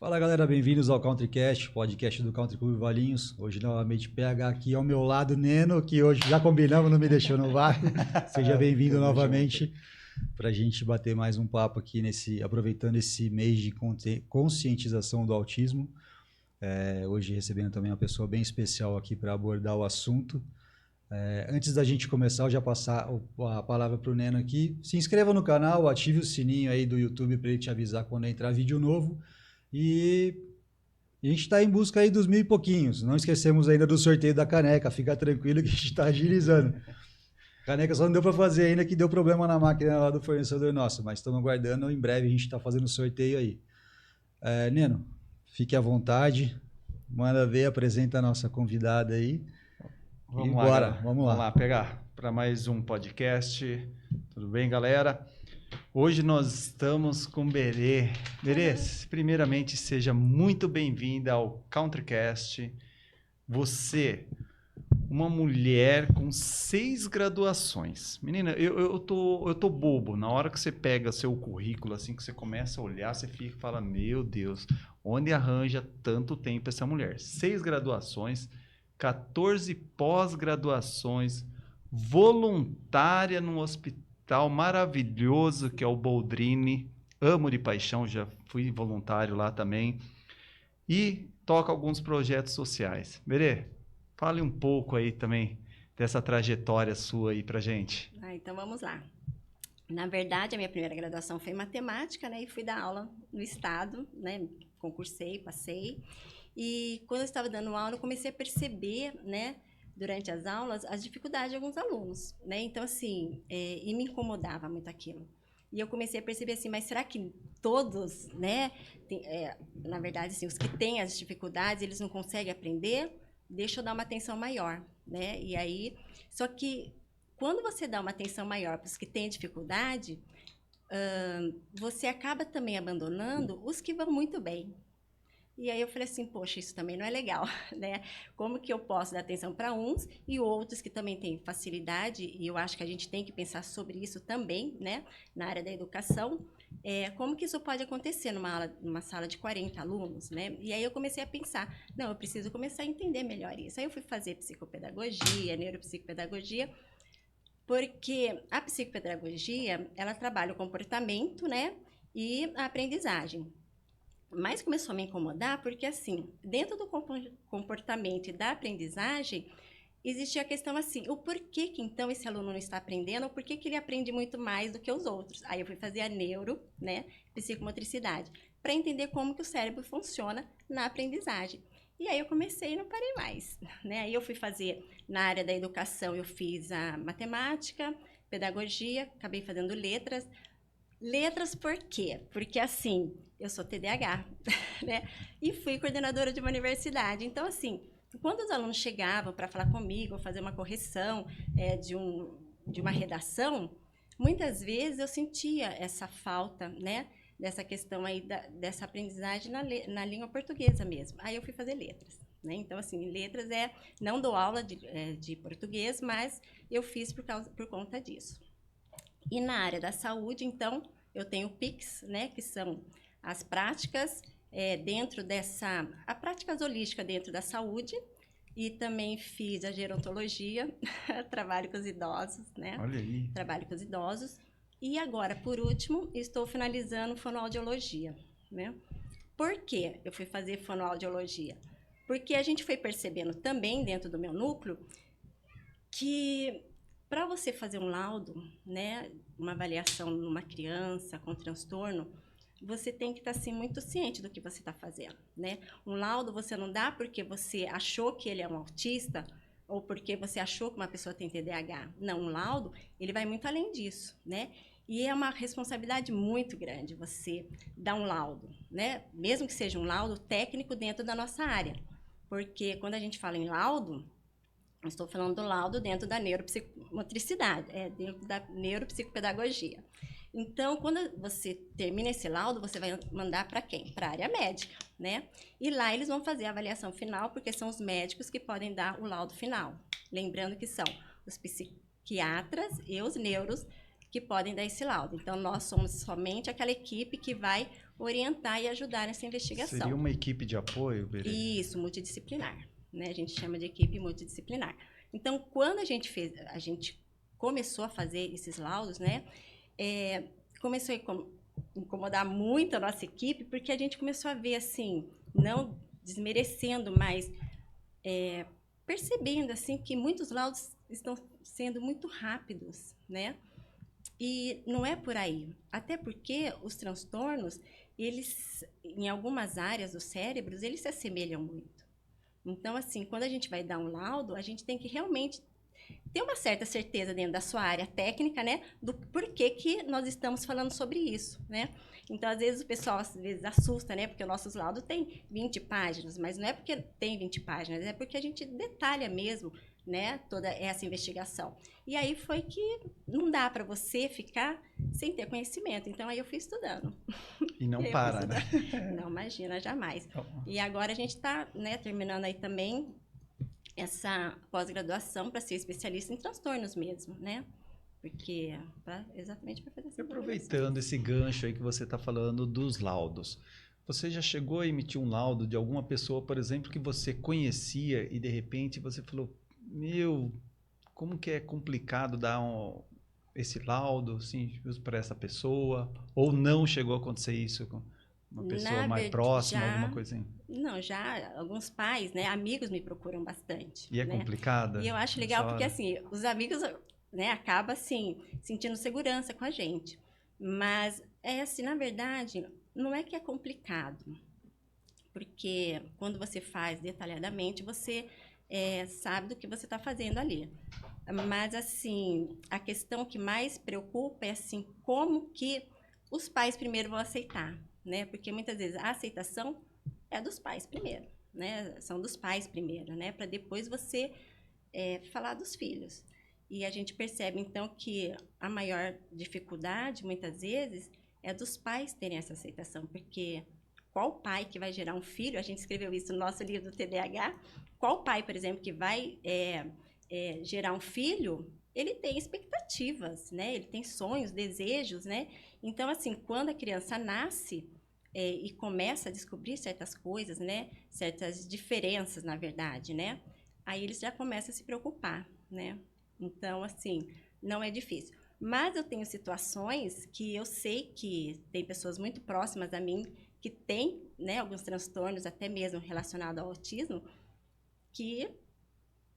Fala galera, bem-vindos ao CountryCast, podcast do Country Clube Valinhos. Hoje novamente PH aqui ao meu lado, Neno, que hoje já combinamos, não me deixou no vácuo. Seja bem-vindo novamente para a gente bater mais um papo aqui aproveitando esse mês de conscientização do autismo. Hoje recebendo também uma pessoa bem especial aqui para abordar o assunto. Antes da gente começar, eu já passar a palavra para o Neno aqui. Se inscreva no canal, ative o sininho aí do YouTube para ele te avisar quando entrar vídeo novo. E a gente está em busca aí dos 1.000 e pouquinhos. Não esquecemos ainda do sorteio da caneca. Fica tranquilo que a gente está agilizando. A caneca só não deu para fazer ainda, que deu problema na máquina lá do fornecedor nosso. Mas estamos aguardando. Em breve a gente está fazendo o sorteio aí. Neno, fique à vontade. Manda ver, apresenta a nossa convidada aí. Vamos lá, bora, galera. vamos lá pegar para mais um podcast. Tudo bem, galera? Hoje nós estamos com Berê. Berê, primeiramente, seja muito bem-vinda ao CountryCast. Você, uma mulher com 6 graduações. Menina, eu tô bobo. Na hora que você pega seu currículo, assim, que você começa a olhar, você fica e fala, meu Deus, onde arranja tanto tempo essa mulher? 6 graduações, 14 pós-graduações, voluntária num hospital maravilhoso que é o Boldrini, amo de paixão, já fui voluntário lá também, e toca alguns projetos sociais. Berê, fale um pouco aí também dessa trajetória sua aí pra gente. Então vamos lá. Na verdade, a minha primeira graduação foi em matemática, né? E fui dar aula no estado, né? Concursei, passei. E quando eu estava dando aula, eu comecei a perceber, né? Durante as aulas, as dificuldades de alguns alunos, né? Então, assim, e me incomodava muito aquilo. E eu comecei a perceber assim, mas será que todos, né? Na verdade, assim, os que têm as dificuldades, eles não conseguem aprender? Deixa eu dar uma atenção maior, né? E aí, só que quando você dá uma atenção maior para os que têm dificuldade, você acaba também abandonando os que vão muito bem. E aí eu falei assim, poxa, isso também não é legal, né? Como que eu posso dar atenção para uns e outros que também têm facilidade, e eu acho que a gente tem que pensar sobre isso também, né? Na área da educação, como que isso pode acontecer numa sala de 40 alunos, né? E aí eu comecei a pensar, não, eu preciso começar a entender melhor isso. Aí eu fui fazer psicopedagogia, neuropsicopedagogia, porque a psicopedagogia, ela trabalha o comportamento, né? E a aprendizagem. Mas começou a me incomodar porque, assim, dentro do comportamento e da aprendizagem, existia a questão assim, o porquê que então esse aluno não está aprendendo, ou por que ele aprende muito mais do que os outros. Aí eu fui fazer a né, psicomotricidade, para entender como que o cérebro funciona na aprendizagem. E aí eu comecei e não parei mais, né? Aí eu fui fazer, na área da educação, eu fiz a matemática, pedagogia, acabei fazendo letras. Letras por quê? Porque, assim, eu sou TDAH, né? E fui coordenadora de uma universidade. Então, assim, quando os alunos chegavam para falar comigo, fazer uma correção de uma redação, muitas vezes eu sentia essa falta, né? Dessa questão aí, dessa aprendizagem na língua portuguesa mesmo. Aí eu fui fazer letras, né? Então, assim, letras não dou aula de português, mas eu fiz por conta disso. E na área da saúde, então, eu tenho PICs, né, que são as práticas a práticas holística dentro da saúde, e também fiz a gerontologia, trabalho com os idosos, né? Olha aí. Trabalho com os idosos. E agora, por último, estou finalizando fonoaudiologia, né? Por que eu fui fazer fonoaudiologia? Porque a gente foi percebendo também, dentro do meu núcleo, que para você fazer um laudo, né, uma avaliação numa criança com transtorno, você tem que estar assim, muito ciente do que você está fazendo, né? Um laudo você não dá porque você achou que ele é um autista ou porque você achou que uma pessoa tem TDAH. Não, um laudo, ele vai muito além disso, né? E é uma responsabilidade muito grande você dar um laudo, né? Mesmo que seja um laudo técnico dentro da nossa área. Porque quando a gente fala em laudo, estou falando do laudo dentro da neuropsicomotricidade, dentro da neuropsicopedagogia. Então, quando você termina esse laudo, você vai mandar para quem? Para a área médica, né? E lá eles vão fazer a avaliação final, porque são os médicos que podem dar o laudo final. Lembrando que são os psiquiatras e os neuros que podem dar esse laudo. Então, nós somos somente aquela equipe que vai orientar e ajudar nessa investigação. Seria uma equipe de apoio, Berê? Isso, multidisciplinar, né? A gente chama de equipe multidisciplinar. Então, quando a gente começou a fazer esses laudos, né? Começou a incomodar muito a nossa equipe, porque a gente começou a ver, assim, não desmerecendo, mas percebendo, assim, que muitos laudos estão sendo muito rápidos, né? E não é por aí. Até porque os transtornos, eles, em algumas áreas do cérebro, eles se assemelham muito. Então, assim, quando a gente vai dar um laudo, a gente tem que realmente ter uma certa certeza dentro da sua área técnica, né? Do porquê que nós estamos falando sobre isso, né? Então, às vezes, o pessoal assusta, né? Porque o nosso laudo tem 20 páginas, mas não é porque tem 20 páginas, é porque a gente detalha mesmo, né? Toda essa investigação. E aí foi que não dá para você ficar sem ter conhecimento. Então, aí eu fui estudando. E não para, né? Não, imagina, jamais. E agora a gente está, né, terminando aí também essa pós-graduação para ser especialista em transtornos mesmo, né? Porque exatamente para fazer essa Aproveitando esse gancho aí que você está falando dos laudos, você já chegou a emitir um laudo de alguma pessoa, por exemplo, que você conhecia e de repente você falou, meu, como que é complicado dar esse laudo assim, para essa pessoa? Ou não chegou a acontecer isso com uma pessoa mais próxima, alguma coisa assim? Não, já alguns pais, né, amigos me procuram bastante. E é né? complicada? E eu acho legal porque, assim, os amigos, né, acabam, assim, sentindo segurança com a gente. Mas, assim, na verdade, não é que é complicado. Porque quando você faz detalhadamente, você sabe do que você está fazendo ali. Mas, assim, a questão que mais preocupa é, assim, como que os pais primeiro vão aceitar, né? Porque muitas vezes a aceitação é dos pais primeiro, né? São dos pais primeiro, né? Para depois você falar dos filhos. E a gente percebe, então, que a maior dificuldade, muitas vezes, é dos pais terem essa aceitação. Porque qual pai que vai gerar um filho? A gente escreveu isso no nosso livro do TDAH. Qual pai, por exemplo, que vai gerar um filho, ele tem expectativas, né? Ele tem sonhos, desejos, né? Então, assim, quando a criança nasce e começa a descobrir certas coisas, né? Certas diferenças, na verdade, né? Aí eles já começam a se preocupar, né? Então, assim, não é difícil. Mas eu tenho situações que eu sei que tem pessoas muito próximas a mim que têm, né, alguns transtornos, até mesmo relacionados ao autismo, que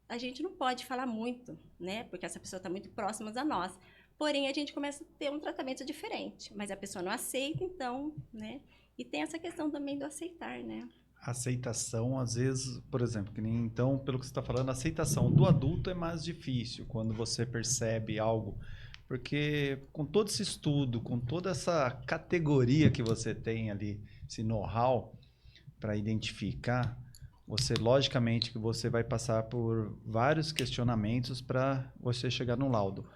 a gente não pode falar muito, né? Porque essa pessoa está muito próxima a nós. Porém, a gente começa a ter um tratamento diferente. Mas a pessoa não aceita, então, né? E tem essa questão também do aceitar, né? Aceitação, às vezes, por exemplo, que nem então, pelo que você está falando, a aceitação do adulto é mais difícil quando você percebe algo. Porque com todo esse estudo, com toda essa categoria que você tem ali, esse know-how para identificar, você, logicamente, que você vai passar por vários questionamentos para você chegar no laudo.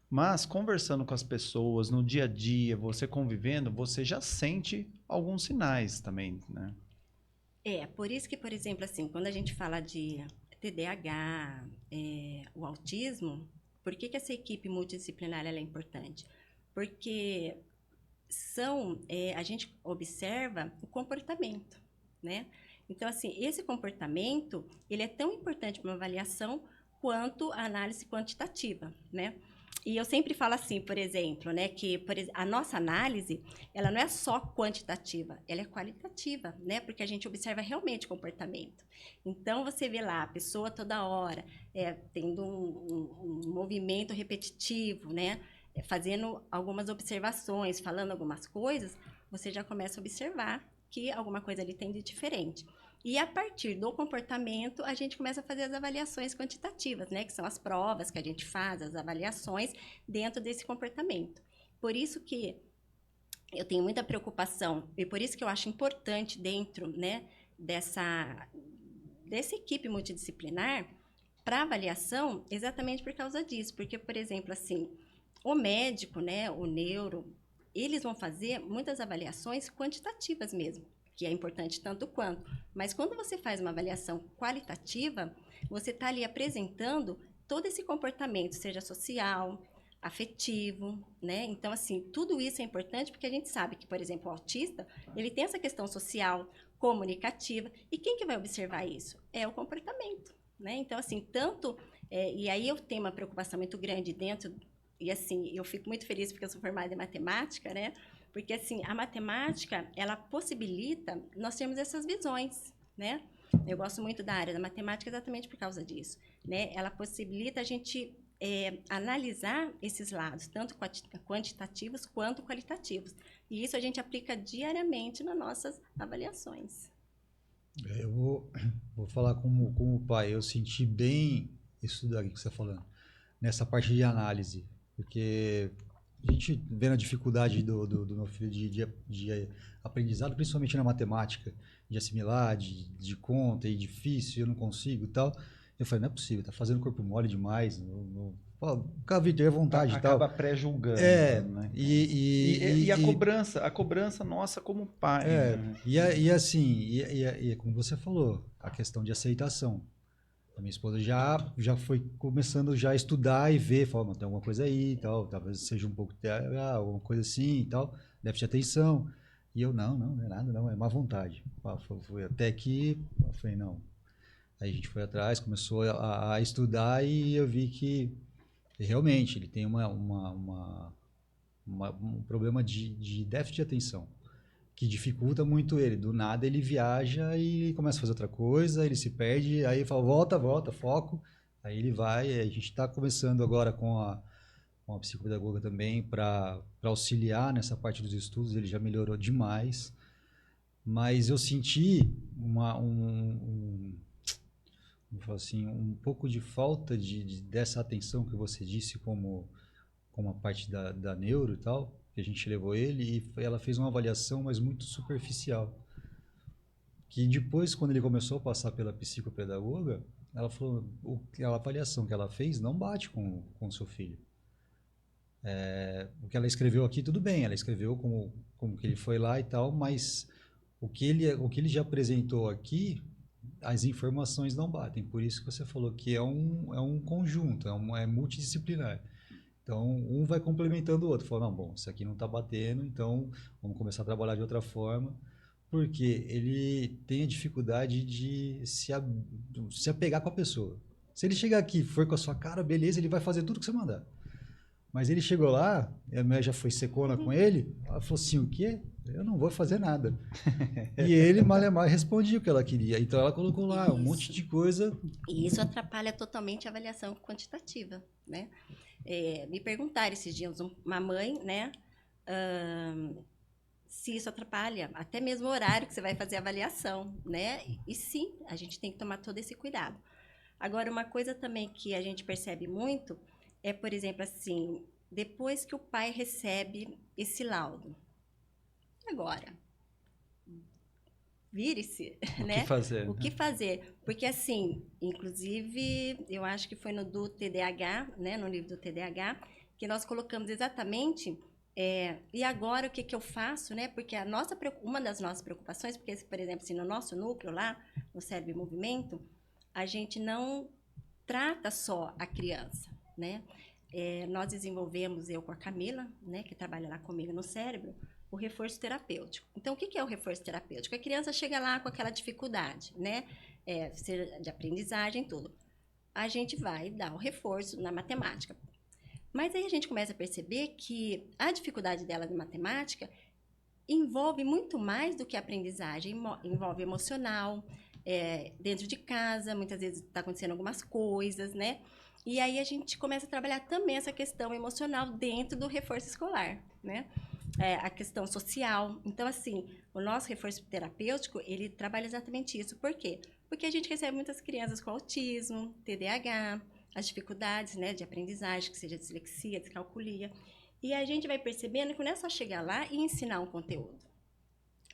Mas, conversando com as pessoas, no dia a dia, você convivendo, você já sente alguns sinais também, né? Por isso que, por exemplo, assim, quando a gente fala de TDAH, o autismo, por que essa equipe multidisciplinar ela é importante? Porque a gente observa o comportamento, né? Então, assim, esse comportamento, ele é tão importante para uma avaliação quanto a análise quantitativa, né? E eu sempre falo assim, por exemplo, né, que a nossa análise, ela não é só quantitativa, ela é qualitativa, né? Porque a gente observa realmente o comportamento. Então, você vê lá a pessoa toda hora tendo um movimento repetitivo, né? Fazendo algumas observações, falando algumas coisas, você já começa a observar que alguma coisa ali tem de diferente. E a partir do comportamento, a gente começa a fazer as avaliações quantitativas, né? Que são as provas que a gente faz, as avaliações dentro desse comportamento. Por isso que eu tenho muita preocupação e por isso que eu acho importante dentro, né, dessa equipe multidisciplinar para avaliação, exatamente por causa disso. Porque, por exemplo, assim, o médico, né, o neuro, eles vão fazer muitas avaliações quantitativas mesmo, que é importante tanto quanto. Mas quando você faz uma avaliação qualitativa, você está ali apresentando todo esse comportamento, seja social, afetivo, né? Então, assim, tudo isso é importante porque a gente sabe que, por exemplo, o autista, ele tem essa questão social, comunicativa, e quem que vai observar isso? É o comportamento, né? Então, assim, e aí eu tenho uma preocupação muito grande dentro, e assim, eu fico muito feliz porque eu sou formada em matemática, né? Porque, assim, a matemática, ela possibilita nós termos essas visões, né? Eu gosto muito da área da matemática exatamente por causa disso, né? Ela possibilita a gente analisar esses lados, tanto quantitativos quanto qualitativos. E isso a gente aplica diariamente nas nossas avaliações. Eu vou falar como pai. Eu senti bem isso daqui que você está falando, nessa parte de análise. Porque a gente vê a dificuldade do meu filho de aprendizado, principalmente na matemática, de assimilar, de conta, e difícil, eu não consigo e tal. Eu falei, não é possível, tá fazendo corpo mole demais. O cara tem vontade e tal. Acaba pré-julgando, né? E a cobrança nossa como pai, né? E assim, como você falou, a questão de aceitação. A minha esposa já foi começando já a estudar e ver, falou, tem alguma coisa aí e tal, talvez seja um pouco alguma coisa assim e tal, déficit de atenção. E eu, não é nada, não, é má vontade. Foi até que, eu falei, não. Aí a gente foi atrás, começou a estudar e eu vi que realmente ele tem um problema de déficit de atenção, que dificulta muito ele. Do nada ele viaja e começa a fazer outra coisa, ele se perde, aí fala, volta, foco. Aí ele vai, a gente está começando agora com a psicopedagoga também para auxiliar nessa parte dos estudos, ele já melhorou demais. Mas eu senti vou falar assim, um pouco de falta dessa atenção que você disse como a parte da neuro e tal, que a gente levou ele e ela fez uma avaliação, mas muito superficial. Que depois, quando ele começou a passar pela psicopedagoga, ela falou, a avaliação que ela fez não bate com o seu filho. O que ela escreveu aqui, tudo bem, ela escreveu como que ele foi lá e tal, mas o que ele já apresentou aqui, as informações não batem. Por isso que você falou que é um conjunto, é multidisciplinar. Então, um vai complementando o outro. Falou, não, bom, isso aqui não está batendo, então vamos começar a trabalhar de outra forma, porque ele tem a dificuldade de se apegar com a pessoa. Se ele chegar aqui e for com a sua cara, beleza, ele vai fazer tudo que você mandar. Mas ele chegou lá, a mulher já foi secona com ele, ela falou assim, o quê? Eu não vou fazer nada. E ele, malemar, respondia o que ela queria. Então, ela colocou lá um monte de coisa. E isso atrapalha totalmente a avaliação quantitativa, né? Me perguntaram esses dias, uma mãe, né? Se isso atrapalha, até mesmo o horário que você vai fazer a avaliação, né? E sim, a gente tem que tomar todo esse cuidado. Agora, uma coisa também que a gente percebe muito é, por exemplo, assim, depois que o pai recebe esse laudo, agora, vire-se, né? O que fazer? O que fazer? Porque, assim, inclusive, eu acho que foi no do TDAH, né? No livro do TDAH, que nós colocamos exatamente, e agora o que eu faço, né? Porque uma das nossas preocupações, porque, por exemplo, assim, no nosso núcleo lá, no Cérebro em Movimento, a gente não trata só a criança, né? Nós desenvolvemos, eu com a Camila, né, que trabalha lá comigo no cérebro, o reforço terapêutico. Então, o que é o reforço terapêutico? A criança chega lá com aquela dificuldade, né, seja de aprendizagem, tudo. A gente vai dar o reforço na matemática. Mas aí a gente começa a perceber que a dificuldade dela de matemática envolve muito mais do que a aprendizagem, envolve emocional, dentro de casa, muitas vezes está acontecendo algumas coisas, né? E aí a gente começa a trabalhar também essa questão emocional dentro do reforço escolar, né? A questão social. Então, assim, o nosso reforço terapêutico, ele trabalha exatamente isso. Por quê? Porque a gente recebe muitas crianças com autismo, TDAH, as dificuldades, né, de aprendizagem, que seja dislexia, descalculia. E a gente vai percebendo que não é só chegar lá e ensinar um conteúdo.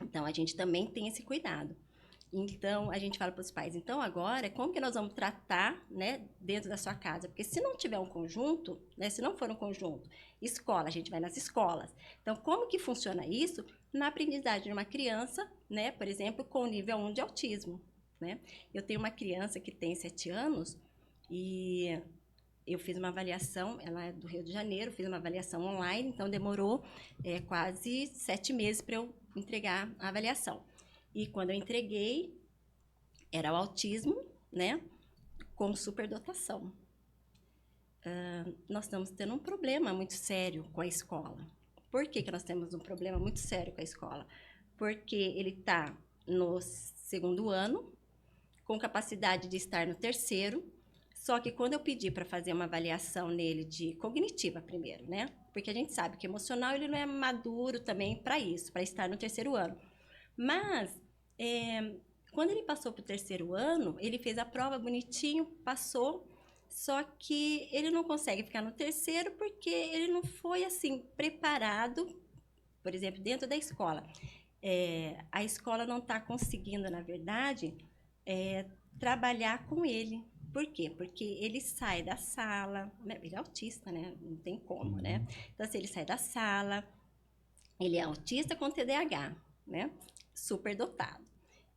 Então, a gente também tem esse cuidado. Então, a gente fala para os pais, então agora, como que nós vamos tratar, né, dentro da sua casa? Porque se não tiver um conjunto, né, se não for um conjunto, escola, a gente vai nas escolas. Então, como que funciona isso na aprendizagem de uma criança, né, por exemplo, com nível 1 de autismo, né? Eu tenho uma criança que tem 7 anos e eu fiz uma avaliação, ela é do Rio de Janeiro, fiz uma avaliação online, então demorou quase 7 meses para eu entregar a avaliação. E quando eu entreguei, era o autismo, né, com superdotação. Nós estamos tendo um problema muito sério com a escola. Por que nós temos um problema muito sério com a escola? Porque ele está no 2º ano, com capacidade de estar no 3º, só que quando eu pedi para fazer uma avaliação nele de cognitiva primeiro, né? Porque a gente sabe que emocional ele não é maduro também para isso, para estar no 3º ano. Mas, quando ele passou para o 3º ano, ele fez a prova bonitinho, passou, só que ele não consegue ficar no 3º porque ele não foi, assim, preparado, por exemplo, dentro da escola. A escola não está conseguindo, na verdade, trabalhar com ele. Por quê? Porque ele sai da sala, né? Ele é autista, né? Não tem como, né? Então, assim, ele sai da sala, ele é autista com TDAH, né? Superdotado.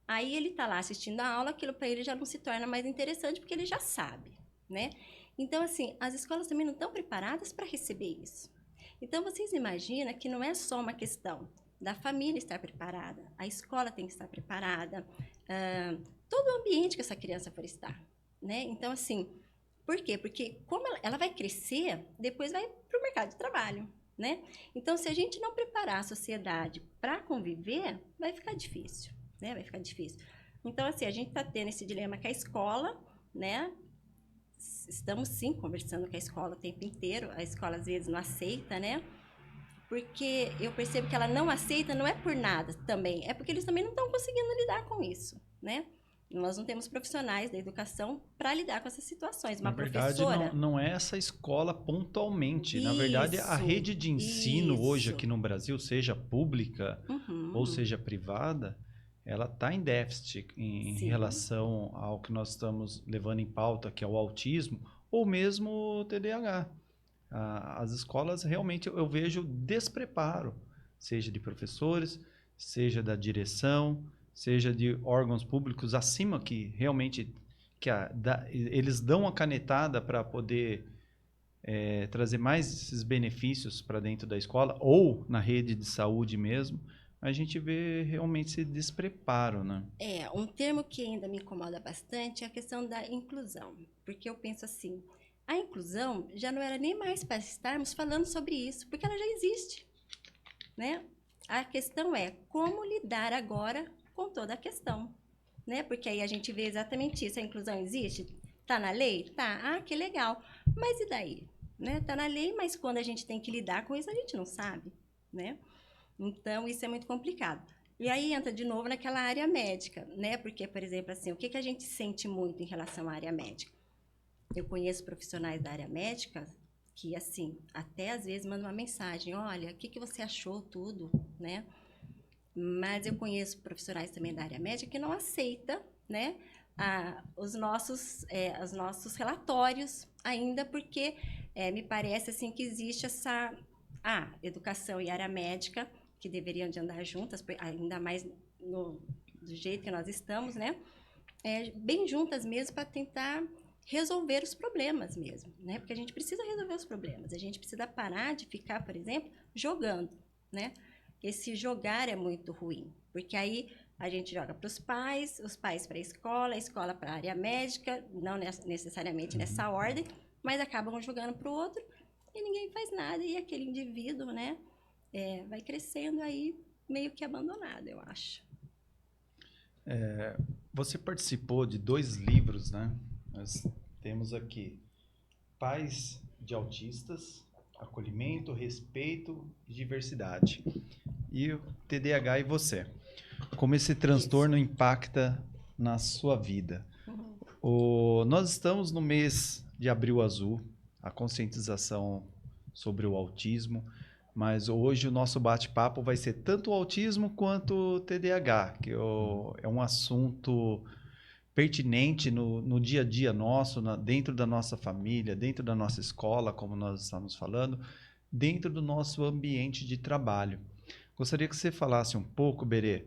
Aí ele está lá assistindo a aula, aquilo para ele já não se torna mais interessante, porque ele já sabe, né? Então, assim, as escolas também não estão preparadas para receber isso. Então, vocês imaginam que não é só uma questão da família estar preparada, a escola tem que estar preparada, todo o ambiente que essa criança for estar, né? Então, assim, por quê? Porque como ela vai crescer, depois vai para o mercado de trabalho, né? Então, se a gente não preparar a sociedade para conviver, vai ficar difícil, né? Vai ficar difícil. Então, assim, a gente está tendo esse dilema com a escola, né? Estamos, sim, conversando com a escola o tempo inteiro. A escola, às vezes, não aceita, né? Porque eu percebo que ela não aceita, não é por nada também, é porque eles também não estão conseguindo lidar com isso, né? Nós não temos profissionais da educação para lidar com essas situações. Uma professora... Na verdade, não é essa escola pontualmente. Isso, na verdade, a rede de ensino isso. hoje aqui no Brasil, seja pública ou seja privada, ela está em déficit em relação ao que nós estamos levando em pauta, que é o autismo, ou mesmo o TDAH. As escolas, realmente, eu vejo despreparo, seja de professores, seja da direção, seja de órgãos públicos acima que realmente eles dão a canetada para poder trazer mais esses benefícios para dentro da escola ou na rede de saúde mesmo. A gente vê realmente esse despreparo, né? Um termo que ainda me incomoda bastante é a questão da inclusão, porque eu penso assim, a inclusão já não era nem mais para estarmos falando sobre isso, porque ela já existe, né? A questão é como lidar agora com toda a questão, né? Porque aí a gente vê exatamente isso, a inclusão existe? Tá na lei? Tá, que legal. Mas e daí? Né? Tá na lei, mas quando a gente tem que lidar com isso, a gente não sabe, né? Então, isso é muito complicado. E aí entra de novo naquela área médica, né? Porque, por exemplo, assim, o que a gente sente muito em relação à área médica? Eu conheço profissionais da área médica que, assim, até às vezes mandam uma mensagem, olha, o que você achou tudo, né? Mas eu conheço profissionais também da área médica que não aceita, né, os nossos relatórios ainda, porque me parece assim que existe essa educação e área médica que deveriam de andar juntas, ainda mais do jeito que nós estamos, né, bem juntas mesmo para tentar resolver os problemas mesmo, né, porque a gente precisa resolver os problemas, a gente precisa parar de ficar, por exemplo, jogando, né. Esse jogar é muito ruim, porque aí a gente joga para os pais para a escola para a área médica, não necessariamente nessa ordem, mas acabam jogando para o outro e ninguém faz nada. E aquele indivíduo, né, vai crescendo aí meio que abandonado, eu acho. Você participou de 2 livros, né? Nós temos aqui Pais de Autistas, Acolhimento, Respeito e Diversidade. E o TDAH e você. Como esse transtorno impacta na sua vida. Nós estamos no mês de Abril Azul, a conscientização sobre o autismo, mas hoje o nosso bate-papo vai ser tanto o autismo quanto o TDAH, que é um assunto pertinente no dia a dia nosso, dentro da nossa família, dentro da nossa escola, como nós estamos falando, dentro do nosso ambiente de trabalho. Gostaria que você falasse um pouco, Berê,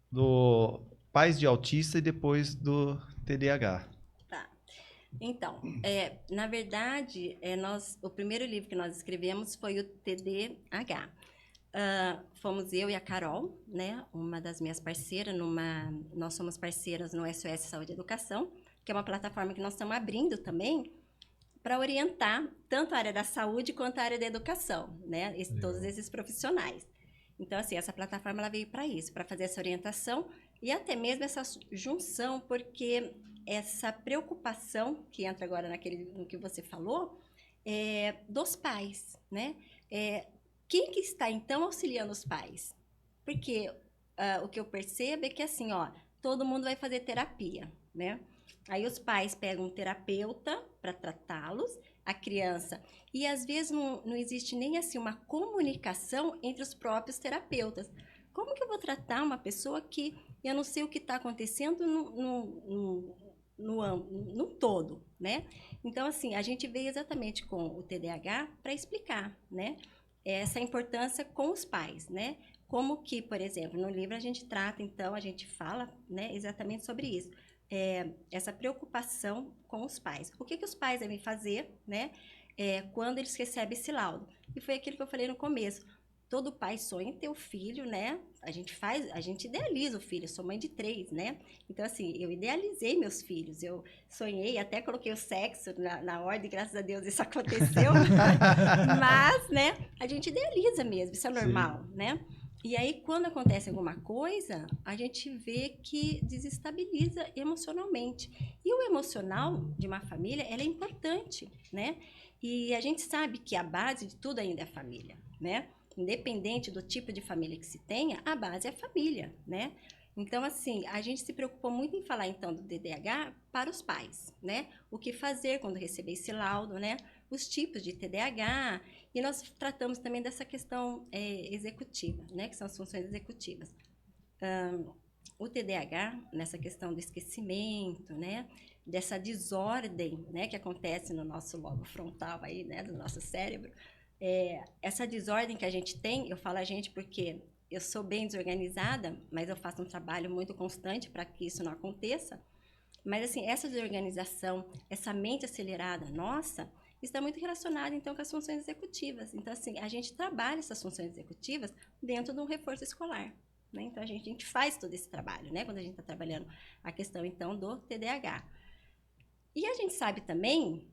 do pais de autista e depois do TDAH. Tá. Então, na verdade, o primeiro livro que nós escrevemos foi o TDAH. Fomos eu e a Carol, né, uma das minhas parceiras, nós somos parceiras no SOS Saúde e Educação, que é uma plataforma que nós estamos abrindo também para orientar tanto a área da saúde quanto a área da educação, né, todos esses profissionais. Então, assim, essa plataforma ela veio para isso, para fazer essa orientação e até mesmo essa junção, porque essa preocupação que entra agora no que você falou, dos pais, né? Quem que está, então, auxiliando os pais? Porque o que eu percebo é que, assim, ó, todo mundo vai fazer terapia, né? Aí os pais pegam um terapeuta para tratá-los, a criança, e às vezes não existe nem, assim, uma comunicação entre os próprios terapeutas. Como que eu vou tratar uma pessoa que eu não sei o que está acontecendo no todo, né? Então, assim, a gente veio exatamente com o TDAH para explicar, né? Essa importância com os pais, né? Como que, por exemplo, no livro a gente trata, então, a gente fala, né, exatamente sobre isso. Essa preocupação com os pais. O que os pais devem fazer, né, quando eles recebem esse laudo? E foi aquilo que eu falei no começo. Todo pai sonha em ter o filho, né? A gente idealiza o filho. Eu sou mãe de 3, né? Então, assim, eu idealizei meus filhos. Eu sonhei, até coloquei o sexo na ordem, graças a Deus isso aconteceu. Mas, né, a gente idealiza mesmo, isso é normal, Sim. né? E aí, quando acontece alguma coisa, a gente vê que desestabiliza emocionalmente. E o emocional de uma família, ela é importante, né? E a gente sabe que a base de tudo ainda é a família, né? Independente do tipo de família que se tenha, a base é a família, né? Então, assim, a gente se preocupou muito em falar, então, do TDAH para os pais, né? O que fazer quando receber esse laudo, né? Os tipos de TDAH, e nós tratamos também dessa questão executiva, né? Que são as funções executivas. O TDAH, nessa questão do esquecimento, né? Dessa desordem, né? Que acontece no nosso lobo frontal aí, né? Do nosso cérebro. Essa desordem que a gente tem, eu falo a gente porque eu sou bem desorganizada, mas eu faço um trabalho muito constante para que isso não aconteça. Mas, assim, essa desorganização, essa mente acelerada nossa, está muito relacionada, então, com as funções executivas. Então, assim, a gente trabalha essas funções executivas dentro de um reforço escolar, né? Então, a gente faz todo esse trabalho, né? Quando a gente está trabalhando a questão, então, do TDAH. E a gente sabe também,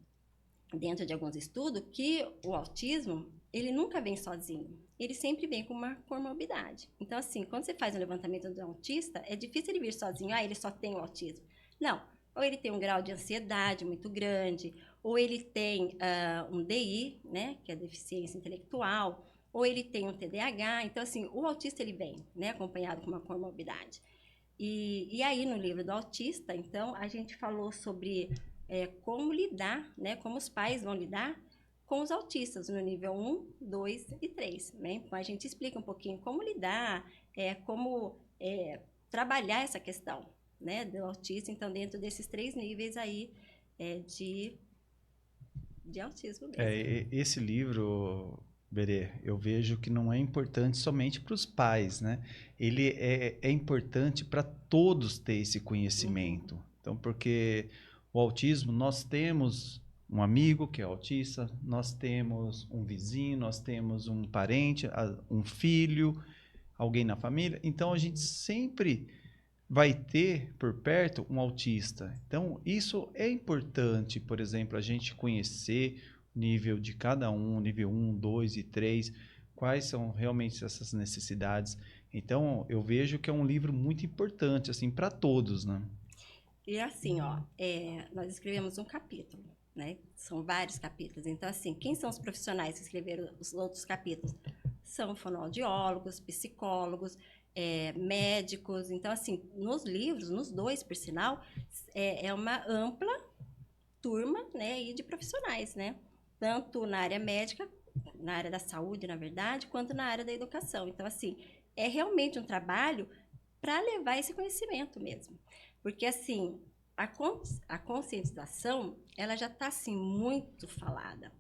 dentro de alguns estudos, que o autismo, ele nunca vem sozinho. Ele sempre vem com uma comorbidade. Então, assim, quando você faz um levantamento do autista, é difícil ele vir sozinho, ele só tem o autismo. Não, ou ele tem um grau de ansiedade muito grande, ou ele tem um DI, né, que é deficiência intelectual, ou ele tem um TDAH. Então, assim, o autista, ele vem, né, acompanhado com uma comorbidade. E aí, no livro do autista, então, a gente falou sobre como lidar, né, como os pais vão lidar com os autistas no nível 1, 2 e 3. Né? Então, a gente explica um pouquinho como lidar, como trabalhar essa questão, né, do autista, então, dentro desses 3 níveis aí de autismo mesmo. Esse livro, Berê, eu vejo que não é importante somente para os pais, né? Ele é importante para todos ter esse conhecimento. Uhum. Então, porque o autismo, nós temos um amigo que é autista, nós temos um vizinho, nós temos um parente, um filho, alguém na família. Então, a gente sempre vai ter por perto um autista. Então, isso é importante, por exemplo, a gente conhecer o nível de cada um, nível 1, 2 e 3, quais são realmente essas necessidades. Então, eu vejo que é um livro muito importante, assim, para todos, né? E assim, ó, nós escrevemos um capítulo, né? São vários capítulos. Então, assim, quem são os profissionais que escreveram os outros capítulos? São fonoaudiólogos, psicólogos, médicos. Então, assim, nos livros, nos 2, por sinal, é uma ampla turma, né, e de profissionais, né? Tanto na área médica, na área da saúde, na verdade, quanto na área da educação. Então, assim, é realmente um trabalho para levar esse conhecimento mesmo. Porque, assim, a conscientização, ela já está, assim, muito falada.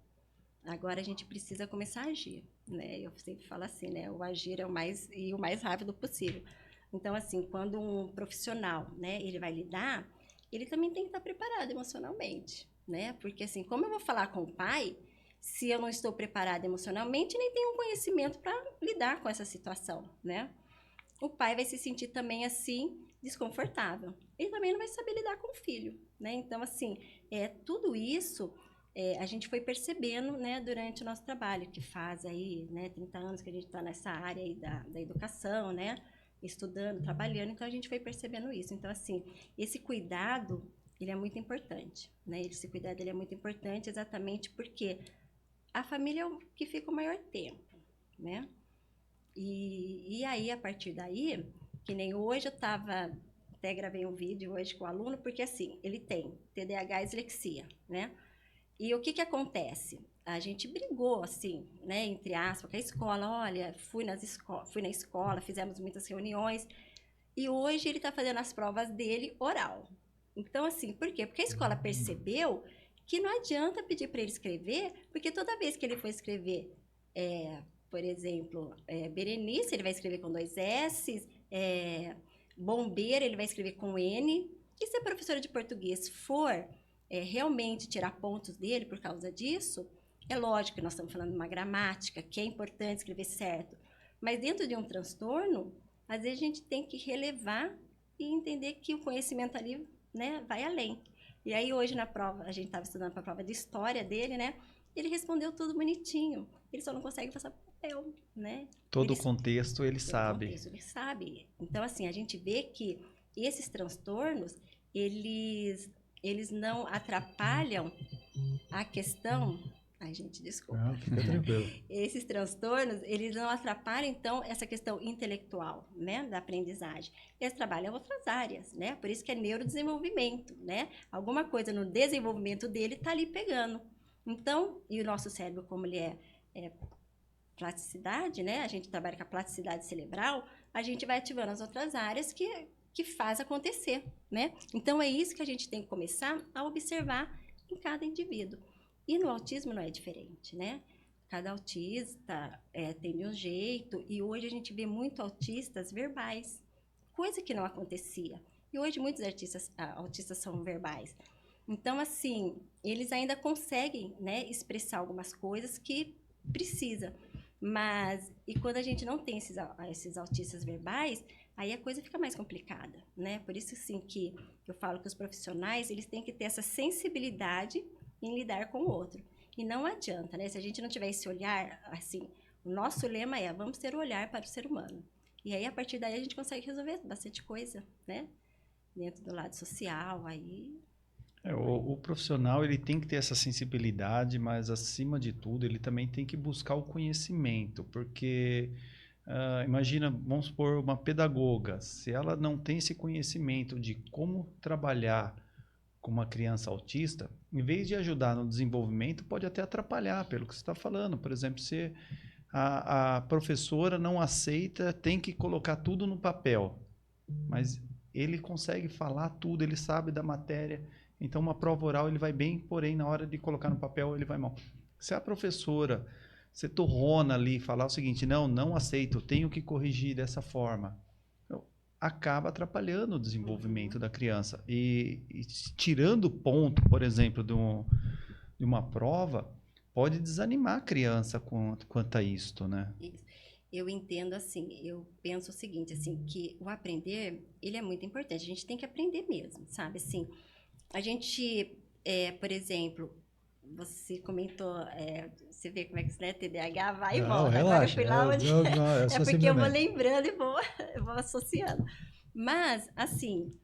Agora a gente precisa começar a agir, né? Eu sempre falo assim, né? O agir é o mais rápido possível. Então, assim, quando um profissional, né, ele vai lidar, ele também tem que estar preparado emocionalmente, né? Porque assim, como eu vou falar com o pai, se eu não estou preparada emocionalmente, nem tenho um conhecimento para lidar com essa situação, né? O pai vai se sentir também assim desconfortável. Ele também não vai saber lidar com o filho, né? Então assim, tudo isso a gente foi percebendo, né, durante o nosso trabalho, que faz aí, né, 30 anos que a gente está nessa área aí da educação, né? Estudando, trabalhando, então a gente foi percebendo isso. Então, assim, esse cuidado, ele é muito importante, né? Esse cuidado, ele é muito importante exatamente porque a família é o que fica o maior tempo, né? E aí, a partir daí, que nem hoje eu estava, até gravei um vídeo hoje com o aluno, porque assim, ele tem TDAH e dislexia, né? E o que que acontece? A gente brigou, assim, né, entre aspas, com a escola. Olha, fui na escola, fizemos muitas reuniões. E hoje ele está fazendo as provas dele oral. Então, assim, por quê? Porque a escola percebeu que não adianta pedir para ele escrever, porque toda vez que ele for escrever, por exemplo, Berenice, ele vai escrever com 2 S, bombeira, ele vai escrever com N. E se a professora de português for realmente tirar pontos dele por causa disso, é lógico que nós estamos falando de uma gramática, que é importante escrever certo, mas dentro de um transtorno, às vezes a gente tem que relevar e entender que o conhecimento ali, né, vai além. E aí hoje na prova, a gente estava estudando para a prova de história dele, né, ele respondeu tudo bonitinho, ele só não consegue passar por papel, né. Todo o contexto ele sabe. Contexto, ele sabe. Então, assim, a gente vê que esses transtornos, eles não atrapalham a questão... Ai, gente, desculpa. Não, fica tranquilo. Esses transtornos, eles não atrapalham, então, essa questão intelectual, né, da aprendizagem. Eles trabalham outras áreas, né? Por isso que é neurodesenvolvimento, né? Alguma coisa no desenvolvimento dele está ali pegando. Então, e o nosso cérebro, como ele é plasticidade, né? A gente trabalha com a plasticidade cerebral, a gente vai ativando as outras áreas que faz acontecer, né? Então, é isso que a gente tem que começar a observar em cada indivíduo. E no autismo não é diferente, né? Cada autista tem de um jeito, e hoje a gente vê muito autistas verbais, coisa que não acontecia. E hoje muitos autistas são verbais. Então, assim, eles ainda conseguem, né, expressar algumas coisas que precisa. Mas, e quando a gente não tem esses autistas verbais, aí a coisa fica mais complicada, né? Por isso, assim, que eu falo que os profissionais, eles têm que ter essa sensibilidade em lidar com o outro. E não adianta, né? Se a gente não tiver esse olhar, assim, o nosso lema é, vamos ter o olhar para o ser humano. E aí, a partir daí, a gente consegue resolver bastante coisa, né? Dentro do lado social, aí... O profissional, ele tem que ter essa sensibilidade, mas, acima de tudo, ele também tem que buscar o conhecimento, porque, imagina, vamos supor, uma pedagoga, se ela não tem esse conhecimento de como trabalhar com uma criança autista, em vez de ajudar no desenvolvimento, pode até atrapalhar, pelo que você está falando. Por exemplo, se a professora não aceita, tem que colocar tudo no papel, mas ele consegue falar tudo, ele sabe da matéria, então uma prova oral ele vai bem, porém na hora de colocar no papel ele vai mal. Se a professora se torrona ali, falar o seguinte, não aceito, tenho que corrigir dessa forma, acaba atrapalhando o desenvolvimento da criança. E tirando ponto, por exemplo, de uma prova, pode desanimar a criança quanto a isto, né? Isso. Eu entendo assim, eu penso o seguinte, assim, que o aprender, ele é muito importante. A gente tem que aprender mesmo, sabe? Assim, a gente, por exemplo, você comentou, você vê como é que isso, né? TDAH vai e volta. Relaxa. Agora eu fui lá onde... é É porque eu vou lembrando e eu vou associando. Mas, assim,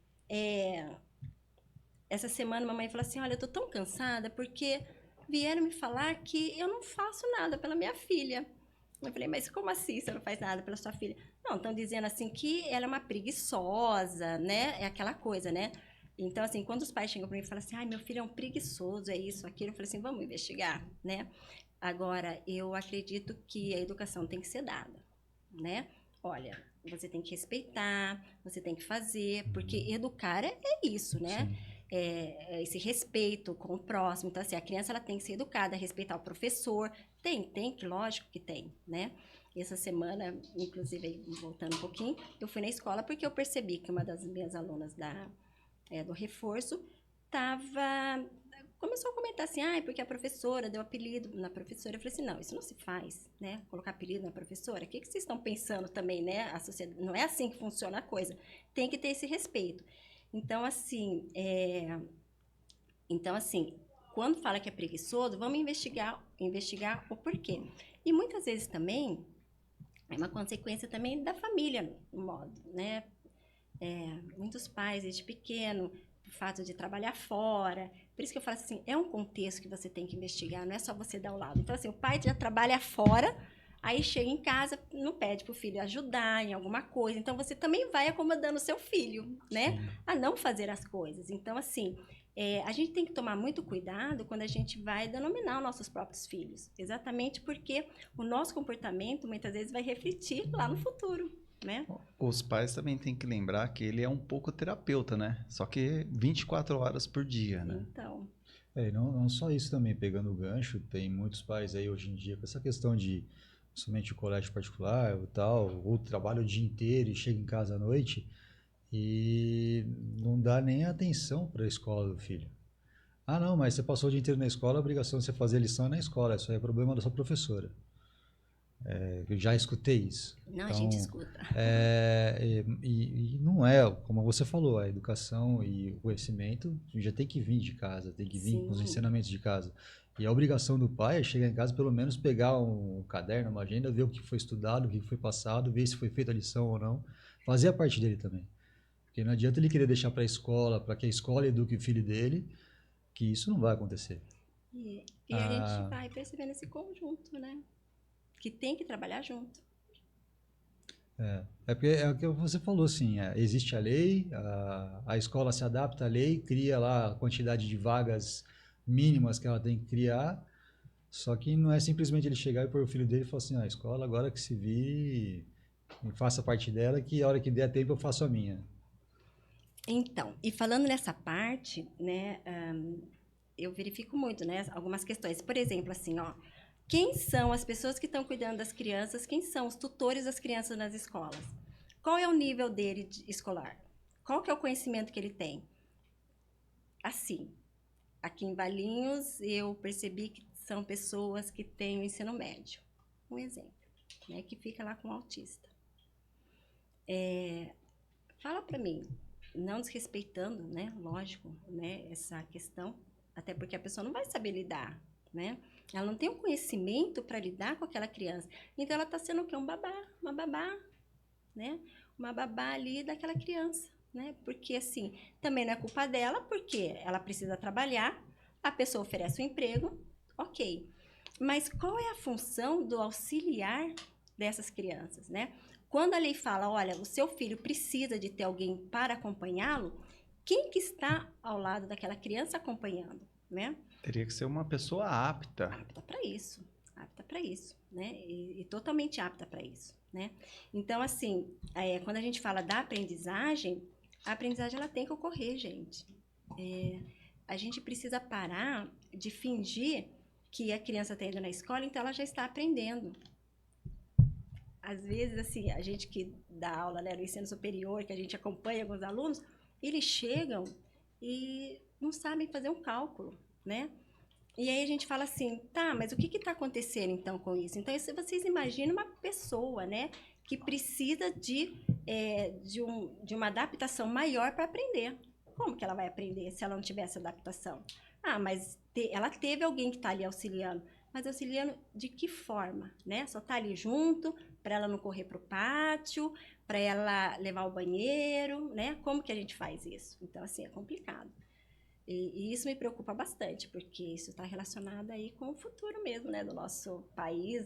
essa semana a mamãe falou assim, olha, eu tô tão cansada porque vieram me falar que eu não faço nada pela minha filha. Eu falei, mas como assim você não faz nada pela sua filha? Não, estão dizendo assim que ela é uma preguiçosa, né? É aquela coisa, né? Então, assim, quando os pais chegam para mim e falam assim, ai, meu filho é um preguiçoso, é isso, aquilo, eu falei assim, vamos investigar, né? Agora, eu acredito que a educação tem que ser dada, né? Olha, você tem que respeitar, você tem que fazer, porque educar é isso, né? É esse respeito com o próximo. Então, assim, a criança ela tem que ser educada, respeitar o professor. Tem que, lógico que tem, né? E essa semana, inclusive, voltando um pouquinho, eu fui na escola porque eu percebi que uma das minhas alunas do reforço, começou a comentar assim, porque a professora deu apelido na professora. Eu falei assim, não, isso não se faz, né? Colocar apelido na professora. O que vocês estão pensando também, né? A sociedade, não é assim que funciona a coisa. Tem que ter esse respeito. Então, assim, quando fala que é preguiçoso, vamos investigar o porquê. E muitas vezes também é uma consequência também da família, no modo, né? Muitos pais, desde pequeno, o fato de trabalhar fora. Por isso que eu falo assim, é um contexto que você tem que investigar, não é só você dar o lado. Então, assim, o pai já trabalha fora, aí chega em casa, não pede para o filho ajudar em alguma coisa. Então, você também vai acomodando o seu filho, né? Sim. A não fazer as coisas. Então, assim, a gente tem que tomar muito cuidado quando a gente vai denominar os nossos próprios filhos. Exatamente porque o nosso comportamento, muitas vezes, vai refletir lá no futuro, né? Os pais também têm que lembrar que ele é um pouco terapeuta, né? Só que 24 horas por dia, né? Então, Não só isso também, pegando o gancho, tem muitos pais aí hoje em dia com essa questão de somente o colégio particular ou tal, ou trabalha o dia inteiro e chega em casa à noite e não dá nem atenção para a escola do filho. Ah, não, mas você passou o dia inteiro na escola, a obrigação de você fazer lição é na escola, isso aí é problema da sua professora. Eu já escutei isso. não, a Então, gente escuta. e não é, como você falou, a educação e o conhecimento já tem que vir de casa, tem que vir com os Sim. ensinamentos de casa. E a obrigação do pai é chegar em casa, pelo menos pegar um caderno, uma agenda, ver o que foi estudado, o que foi passado, ver se foi feita a lição ou não. Fazer a parte dele também. Porque não adianta ele querer deixar para a escola, para que a escola eduque o filho dele, que isso não vai acontecer. E a gente vai percebendo esse conjunto, né? Que tem que trabalhar junto. Porque é o que você falou, assim, existe a lei, a escola se adapta à lei, cria lá a quantidade de vagas mínimas que ela tem que criar, só que não é simplesmente ele chegar e pôr o filho dele e falar assim, a escola agora que se vire e faça parte dela, que a hora que der tempo eu faço a minha. Então, e falando nessa parte, né, eu verifico muito, né, algumas questões. Por exemplo, assim, quem são as pessoas que estão cuidando das crianças? Quem são os tutores das crianças nas escolas? Qual é o nível dele escolar? Qual que é o conhecimento que ele tem? Assim, aqui em Valinhos, eu percebi que são pessoas que têm o ensino médio. Um exemplo, né, que fica lá com o autista. Fala para mim, não desrespeitando, né, lógico, né, essa questão, até porque a pessoa não vai saber lidar, né? Ela não tem o conhecimento para lidar com aquela criança. Então, ela está sendo o quê? Uma babá, né? Uma babá ali daquela criança, né? Porque, assim, também não é culpa dela, porque ela precisa trabalhar, a pessoa oferece um emprego, ok. Mas qual é a função do auxiliar dessas crianças, né? Quando a lei fala, olha, o seu filho precisa de ter alguém para acompanhá-lo, quem que está ao lado daquela criança acompanhando, né? Teria que ser uma pessoa apta. Apta para isso, né? E totalmente apta para isso, né? Então, assim, quando a gente fala da aprendizagem, a aprendizagem ela tem que ocorrer, gente. A gente precisa parar de fingir que a criança está indo na escola, então ela já está aprendendo. Às vezes, assim, a gente que dá aula, né, no ensino superior, que a gente acompanha alguns alunos, eles chegam e não sabem fazer um cálculo, né? E aí a gente fala assim, tá, mas o que está acontecendo então com isso? Então, se vocês imaginam uma pessoa, né, que precisa de uma adaptação maior para aprender. Como que ela vai aprender se ela não tiver essa adaptação? Mas ela teve alguém que está ali auxiliando. Mas auxiliando de que forma, né? Só tá ali junto, para ela não correr para o pátio, para ela levar ao banheiro, né? Como que a gente faz isso? Então, assim, é complicado. E isso me preocupa bastante, porque isso está relacionado aí com o futuro mesmo, né? Do nosso país,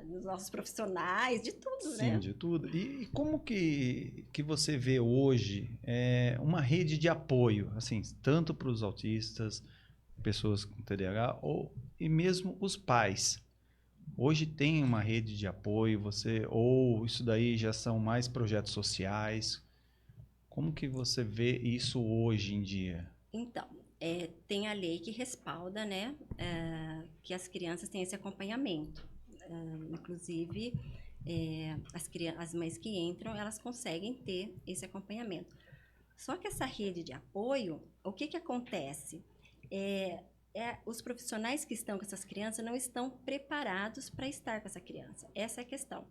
dos nossos profissionais, de tudo, né? Sim, de tudo. E como que você vê hoje uma rede de apoio, assim, tanto para os autistas, pessoas com TDAH, e mesmo os pais? Hoje tem uma rede de apoio, ou isso daí já são mais projetos sociais? Como que você vê isso hoje em dia? Então, tem a lei que respalda, né, que as crianças têm esse acompanhamento. Inclusive, as mães que entram, elas conseguem ter esse acompanhamento. Só que essa rede de apoio, o que acontece? Os profissionais que estão com essas crianças não estão preparados para estar com essa criança. Essa é a questão.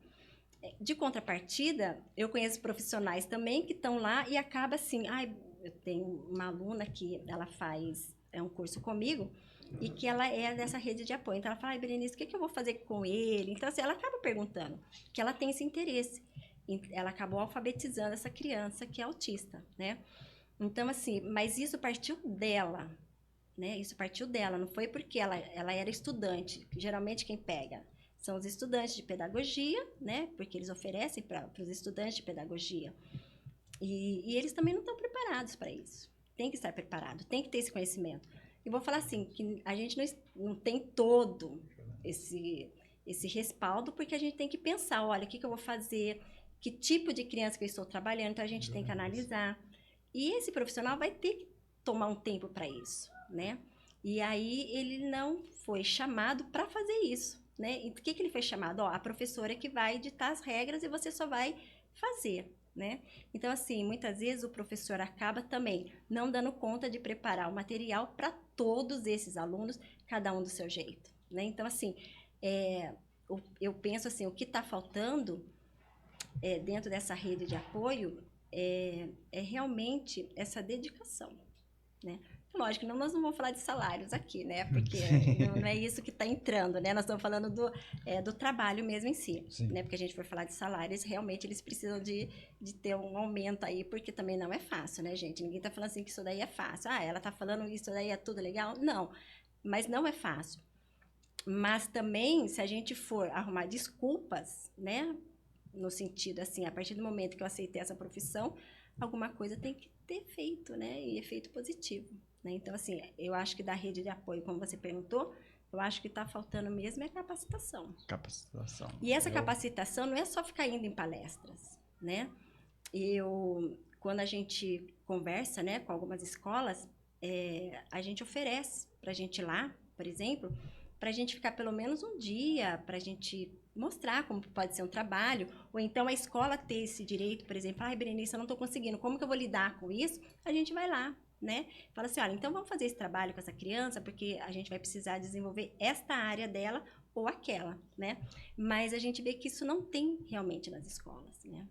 De contrapartida, eu conheço profissionais também que estão lá e acaba assim, eu tenho uma aluna que ela faz um curso comigo e que ela é dessa rede de apoio. Então ela fala, Berenice, o que eu vou fazer com ele? Então assim, ela acaba perguntando, que ela tem esse interesse. Ela acabou alfabetizando essa criança que é autista, né? Então assim, mas isso partiu dela, né? Isso partiu dela, não foi porque ela era estudante. Geralmente quem pega são os estudantes de pedagogia, né? Porque eles oferecem para os estudantes de pedagogia. E eles também não estão preparados para isso. Tem que estar preparado, tem que ter esse conhecimento. E vou falar assim, que a gente não tem todo esse respaldo, porque a gente tem que pensar, olha, o que eu vou fazer, que tipo de criança que eu estou trabalhando, então a gente tem que analisar. E esse profissional vai ter que tomar um tempo para isso, né? E aí ele não foi chamado para fazer isso, né? E o que ele foi chamado? A professora que vai ditar as regras e você só vai fazer, né? Então, assim, muitas vezes o professor acaba também não dando conta de preparar o material para todos esses alunos, cada um do seu jeito, né? Então, assim, eu penso assim, o que está faltando dentro dessa rede de apoio é realmente essa dedicação, né? Lógico, nós não vamos falar de salários aqui, né? Porque não é isso que está entrando, né? Nós estamos falando do trabalho mesmo em si, né? Porque a gente for falar de salários, realmente eles precisam de ter um aumento aí, porque também não é fácil, né, gente? Ninguém está falando assim que isso daí é fácil. Ela está falando isso daí é tudo legal? Não, mas não é fácil. Mas também, se a gente for arrumar desculpas, né? No sentido, assim, a partir do momento que eu aceitei essa profissão, alguma coisa tem que ter feito, né? E efeito positivo. Então, assim, eu acho que da rede de apoio, como você perguntou, eu acho que está faltando mesmo é capacitação. Capacitação. E essa capacitação não é só ficar indo em palestras, né? Quando a gente conversa, né, com algumas escolas, a gente oferece para a gente ir lá, por exemplo, para a gente ficar pelo menos um dia, para a gente mostrar como pode ser um trabalho, ou então a escola ter esse direito, por exemplo, Berenice, eu não estou conseguindo, como que eu vou lidar com isso? A gente vai lá, né? Fala assim, olha, então vamos fazer esse trabalho com essa criança, porque a gente vai precisar desenvolver esta área dela ou aquela, né? Mas a gente vê que isso não tem realmente nas escolas, né?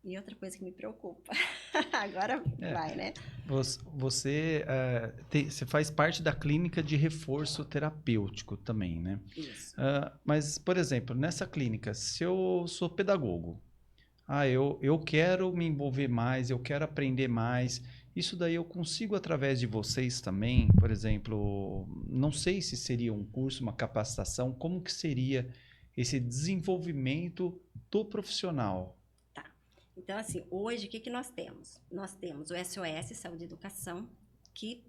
E outra coisa que me preocupa, agora vai, né? Você faz parte da clínica de reforço terapêutico também, né? Isso. Mas, por exemplo, nessa clínica, se eu sou pedagogo, eu quero me envolver mais, eu quero aprender mais, isso daí eu consigo através de vocês também? Por exemplo, não sei se seria um curso, uma capacitação, como que seria esse desenvolvimento do profissional? Então, assim, hoje, o que nós temos? Nós temos o SOS, Saúde e Educação, que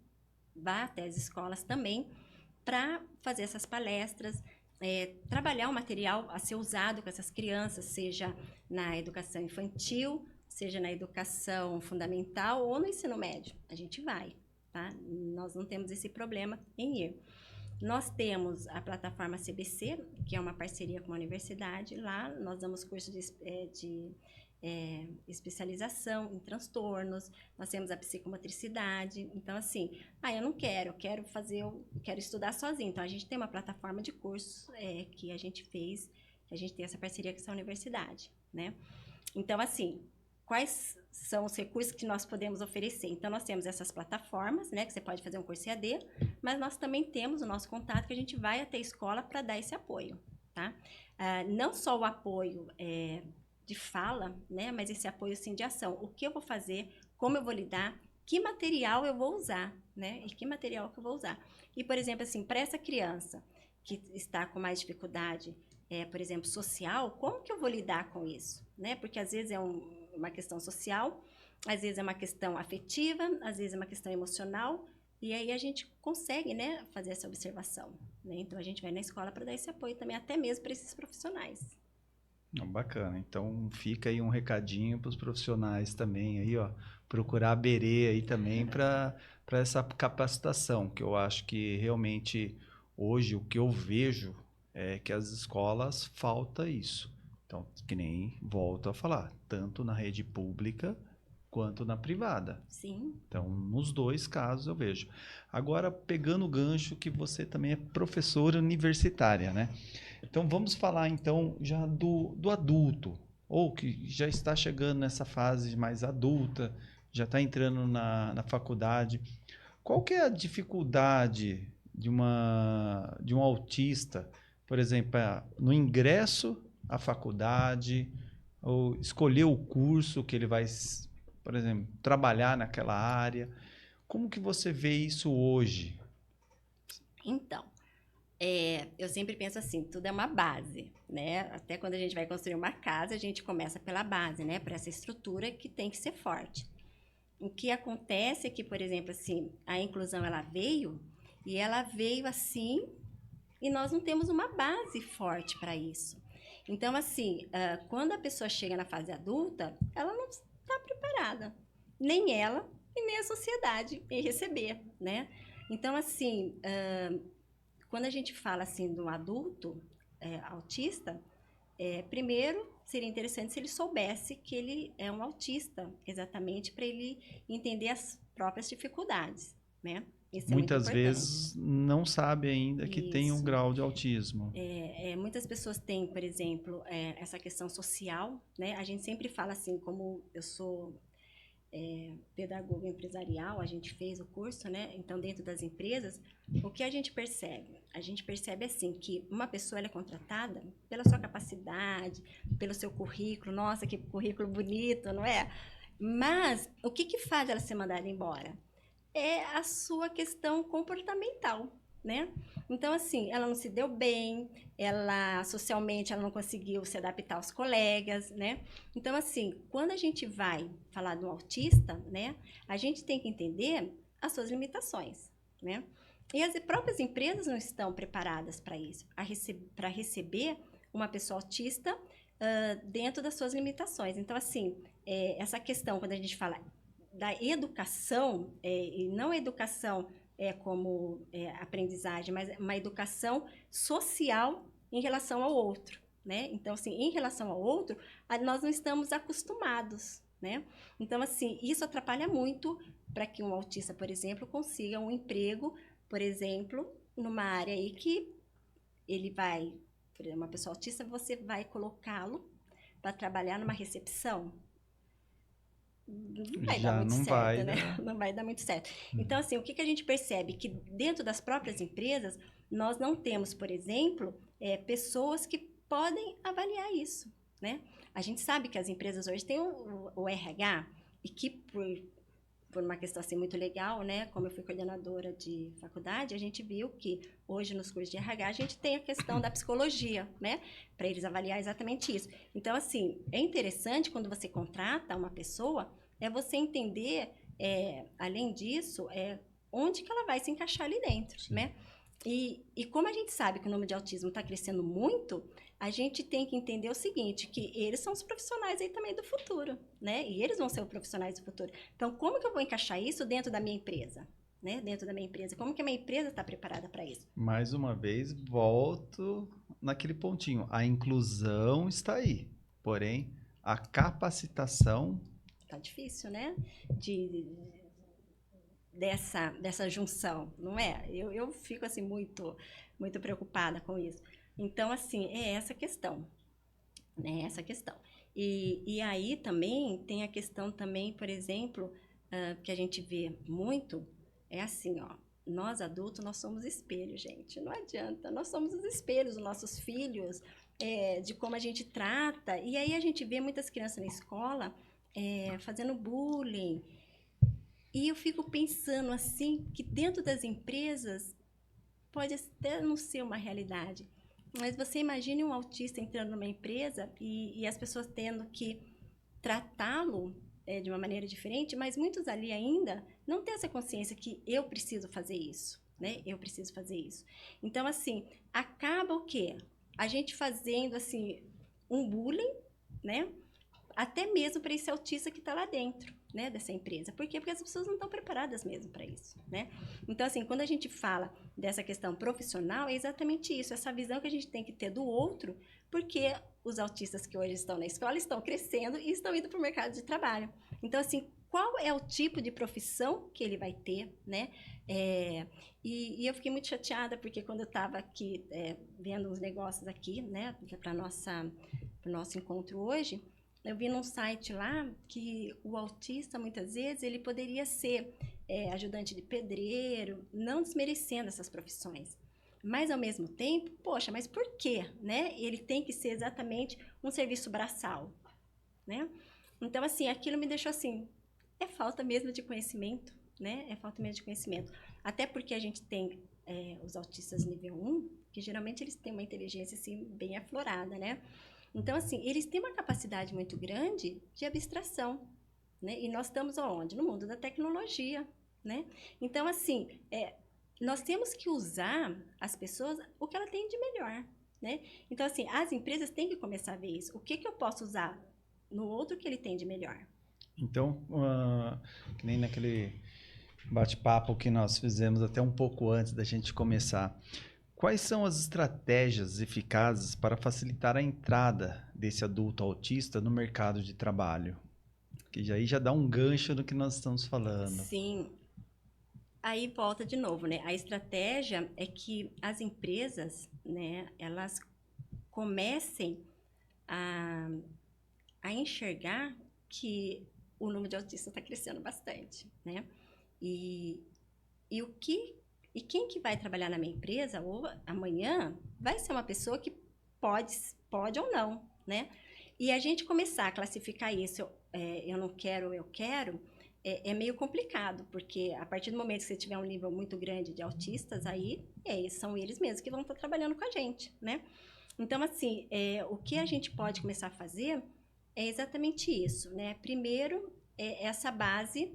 vai até as escolas também para fazer essas palestras, trabalhar o material a ser usado com essas crianças, seja na educação infantil, seja na educação fundamental ou no ensino médio. A gente vai, tá? Nós não temos esse problema em ir. Nós temos a plataforma CBC, que é uma parceria com a universidade. Lá nós damos curso de especialização em transtornos, nós temos a psicomotricidade. Então, assim, eu não quero, quero estudar sozinho. Então, a gente tem uma plataforma de cursos que a gente fez, que a gente tem essa parceria com essa universidade, né? Então, assim, quais são os recursos que nós podemos oferecer? Então, nós temos essas plataformas, né, que você pode fazer um curso EAD, mas nós também temos o nosso contato, que a gente vai até a escola para dar esse apoio, tá? Não só o apoio de fala, né, mas esse apoio, assim, de ação. O que eu vou fazer, como eu vou lidar, que material eu vou usar, né, e que material que eu vou usar. E, por exemplo, assim, para essa criança que está com mais dificuldade, por exemplo, social, como que eu vou lidar com isso, né? Porque às vezes é uma questão social, às vezes é uma questão afetiva, às vezes é uma questão emocional, e aí a gente consegue, né, fazer essa observação, né? Então a gente vai na escola para dar esse apoio também, até mesmo para esses profissionais. Bacana, então fica aí um recadinho para os profissionais também, aí, ó, procurar a Berê aí também para essa capacitação, que eu acho que realmente hoje o que eu vejo é que as escolas falta isso. Então, que nem volto a falar, tanto na rede pública quanto na privada. Sim. Então, nos dois casos eu vejo. Agora, pegando o gancho que você também é professora universitária, né? Então, vamos falar então já do adulto, ou que já está chegando nessa fase mais adulta, já está entrando na faculdade. Qual que é a dificuldade de um autista, por exemplo, no ingresso à faculdade, ou escolher o curso que ele vai, por exemplo, trabalhar naquela área? Como que você vê isso hoje? Então, eu sempre penso assim, tudo é uma base, né? Até quando a gente vai construir uma casa, a gente começa pela base, né? Por essa estrutura que tem que ser forte. O que acontece é que, por exemplo, assim, a inclusão ela veio assim, e nós não temos uma base forte para isso. Então, assim, quando a pessoa chega na fase adulta, ela não está preparada, nem ela e nem a sociedade em receber, né? Então, assim, quando a gente fala assim de um adulto autista, primeiro seria interessante se ele soubesse que ele é um autista, exatamente para ele entender as próprias dificuldades, né? Isso é muito Muitas importante. vezes não sabe ainda que tem um Isso. grau de autismo. Muitas pessoas têm, por exemplo, essa questão social, né? A gente sempre fala assim, como eu sou pedagoga empresarial, a gente fez o curso, né? Então, dentro das empresas, o que a gente percebe? A gente percebe, assim, que uma pessoa ela é contratada pela sua capacidade, pelo seu currículo. Nossa, que currículo bonito, não é? Mas, o que faz ela ser mandada embora? É a sua questão comportamental, né? Então, assim, ela não se deu bem, ela socialmente ela não conseguiu se adaptar aos colegas, né? Então, assim, quando a gente vai falar de um autista, né, a gente tem que entender as suas limitações, né? E as próprias empresas não estão preparadas para isso, para receber uma pessoa autista dentro das suas limitações. Então, assim, essa questão, quando a gente fala da educação, e não a educação como aprendizagem, mas uma educação social em relação ao outro, né? Então, assim, em relação ao outro, nós não estamos acostumados, né? Então, assim, isso atrapalha muito para que um autista, por exemplo, consiga um emprego, por exemplo, numa área aí que ele vai, por exemplo, uma pessoa autista, você vai colocá-lo para trabalhar numa recepção. Não vai dar muito certo, né? Não vai dar muito certo. Então, assim, o que a gente percebe? Que dentro das próprias empresas, nós não temos, por exemplo, pessoas que podem avaliar isso, né? A gente sabe que as empresas hoje têm o RH, e que por uma questão assim muito legal, né? Como eu fui coordenadora de faculdade, a gente viu que hoje nos cursos de RH a gente tem a questão da psicologia, né? Para eles avaliar exatamente isso. Então, assim, é interessante quando você contrata uma pessoa, você entender, além disso, onde que ela vai se encaixar ali dentro, Sim. né? E como a gente sabe que o número de autismo está crescendo muito, a gente tem que entender o seguinte, que eles são os profissionais aí também do futuro, né? E eles vão ser os profissionais do futuro. Então, como que eu vou encaixar isso dentro da minha empresa? Né? Dentro da minha empresa. Como que a minha empresa está preparada para isso? Mais uma vez, volto naquele pontinho. A inclusão está aí, porém, a capacitação... Tá difícil, né? Dessa junção, não é? Eu fico, assim, muito, muito preocupada com isso. Então, assim, é essa questão, né? Essa questão. E aí também tem a questão também, por exemplo, que a gente vê muito, é assim, ó, nós adultos, nós somos espelhos, gente, não adianta, nós somos os espelhos dos nossos filhos, de como a gente trata, e aí a gente vê muitas crianças na escola fazendo bullying, e eu fico pensando, assim, que dentro das empresas pode até não ser uma realidade, mas você imagine um autista entrando numa empresa e as pessoas tendo que tratá-lo de uma maneira diferente, mas muitos ali ainda não têm essa consciência que eu preciso fazer isso, né? Eu preciso fazer isso. Então, assim, acaba o quê? A gente fazendo, assim, um bullying, né? até mesmo para esse autista que está lá dentro, né, dessa empresa. Por quê? Porque as pessoas não estão preparadas mesmo para isso, né? Então, assim, quando a gente fala dessa questão profissional, é exatamente isso, essa visão que a gente tem que ter do outro, porque os autistas que hoje estão na escola estão crescendo e estão indo para o mercado de trabalho. Então, assim, qual é o tipo de profissão que ele vai ter, né? E eu fiquei muito chateada, porque quando eu estava aqui vendo uns negócios aqui, né, para o nosso encontro hoje, eu vi num site lá que o autista, muitas vezes, ele poderia ser ajudante de pedreiro, não desmerecendo essas profissões. Mas, ao mesmo tempo, poxa, mas por quê, né? Ele tem que ser exatamente um serviço braçal, né? Então, assim, aquilo me deixou assim, é falta mesmo de conhecimento, né? É falta mesmo de conhecimento. Até porque a gente tem os autistas nível 1, que geralmente eles têm uma inteligência, assim, bem aflorada, né? Então, assim, eles têm uma capacidade muito grande de abstração, né? E nós estamos onde? No mundo da tecnologia, né? Então, assim, nós temos que usar as pessoas o que ela tem de melhor, né? Então, assim, as empresas têm que começar a ver isso. O que eu posso usar no outro que ele tem de melhor? Então, que nem naquele bate-papo que nós fizemos até um pouco antes da gente começar, quais são as estratégias eficazes para facilitar a entrada desse adulto autista no mercado de trabalho? Que aí já dá um gancho no que nós estamos falando. Sim. Aí volta de novo, né? A estratégia é que as empresas, né, elas comecem a enxergar que o número de autistas está crescendo bastante, né? E quem que vai trabalhar na minha empresa ou amanhã vai ser uma pessoa que pode ou não, né? E a gente começar a classificar isso, eu não quero, eu quero, é meio complicado, porque a partir do momento que você tiver um nível muito grande de autistas, aí são eles mesmos que vão estar trabalhando com a gente, né? Então, assim, o que a gente pode começar a fazer é exatamente isso, né? Primeiro, essa base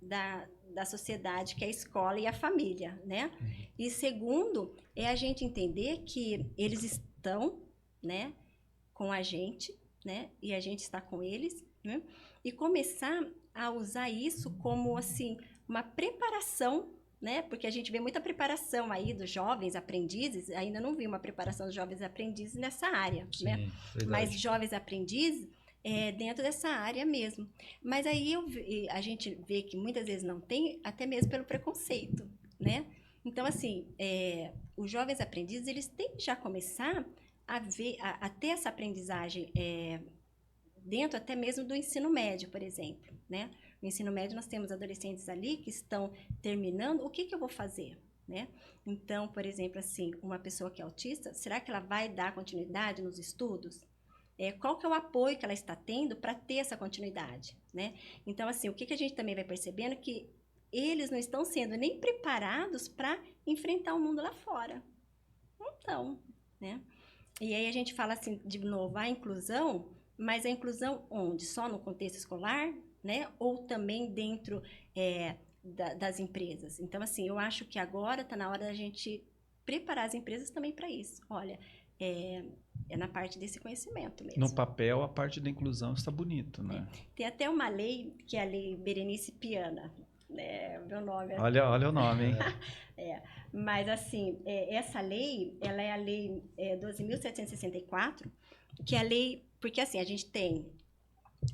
da sociedade, que é a escola e a família, né? E segundo, é a gente entender que eles estão, né, com a gente, né? E a gente está com eles, né? E começar a usar isso como, assim, uma preparação, né? Porque a gente vê muita preparação aí dos jovens aprendizes, ainda não vi uma preparação dos jovens aprendizes nessa área, Sim, né? verdade. Mas jovens aprendizes dentro dessa área mesmo. Mas aí a gente vê que muitas vezes não tem, até mesmo pelo preconceito, né? Então, assim, os jovens aprendizes, eles têm que já começar a ter essa aprendizagem dentro até mesmo do ensino médio, por exemplo, né? No ensino médio, nós temos adolescentes ali que estão terminando, o que eu vou fazer, né? Então, por exemplo, assim, uma pessoa que é autista, será que ela vai dar continuidade nos estudos? Qual que é o apoio que ela está tendo para ter essa continuidade, né? Então, assim, o que a gente também vai percebendo é que eles não estão sendo nem preparados para enfrentar o mundo lá fora. Não estão, né? E aí a gente fala assim, de novo, a inclusão, mas a inclusão onde? Só no contexto escolar, né? Ou também dentro das empresas. Então, assim, eu acho que agora está na hora da gente preparar as empresas também para isso. Olha, é na parte desse conhecimento mesmo. No papel, a parte da inclusão está bonito, né? Tem até uma lei, que é a Lei Berenice Piana, né? Meu nome é... Olha o nome, hein? Mas, assim, essa lei, ela é a Lei 12.764, que é a lei... Porque, assim, a gente tem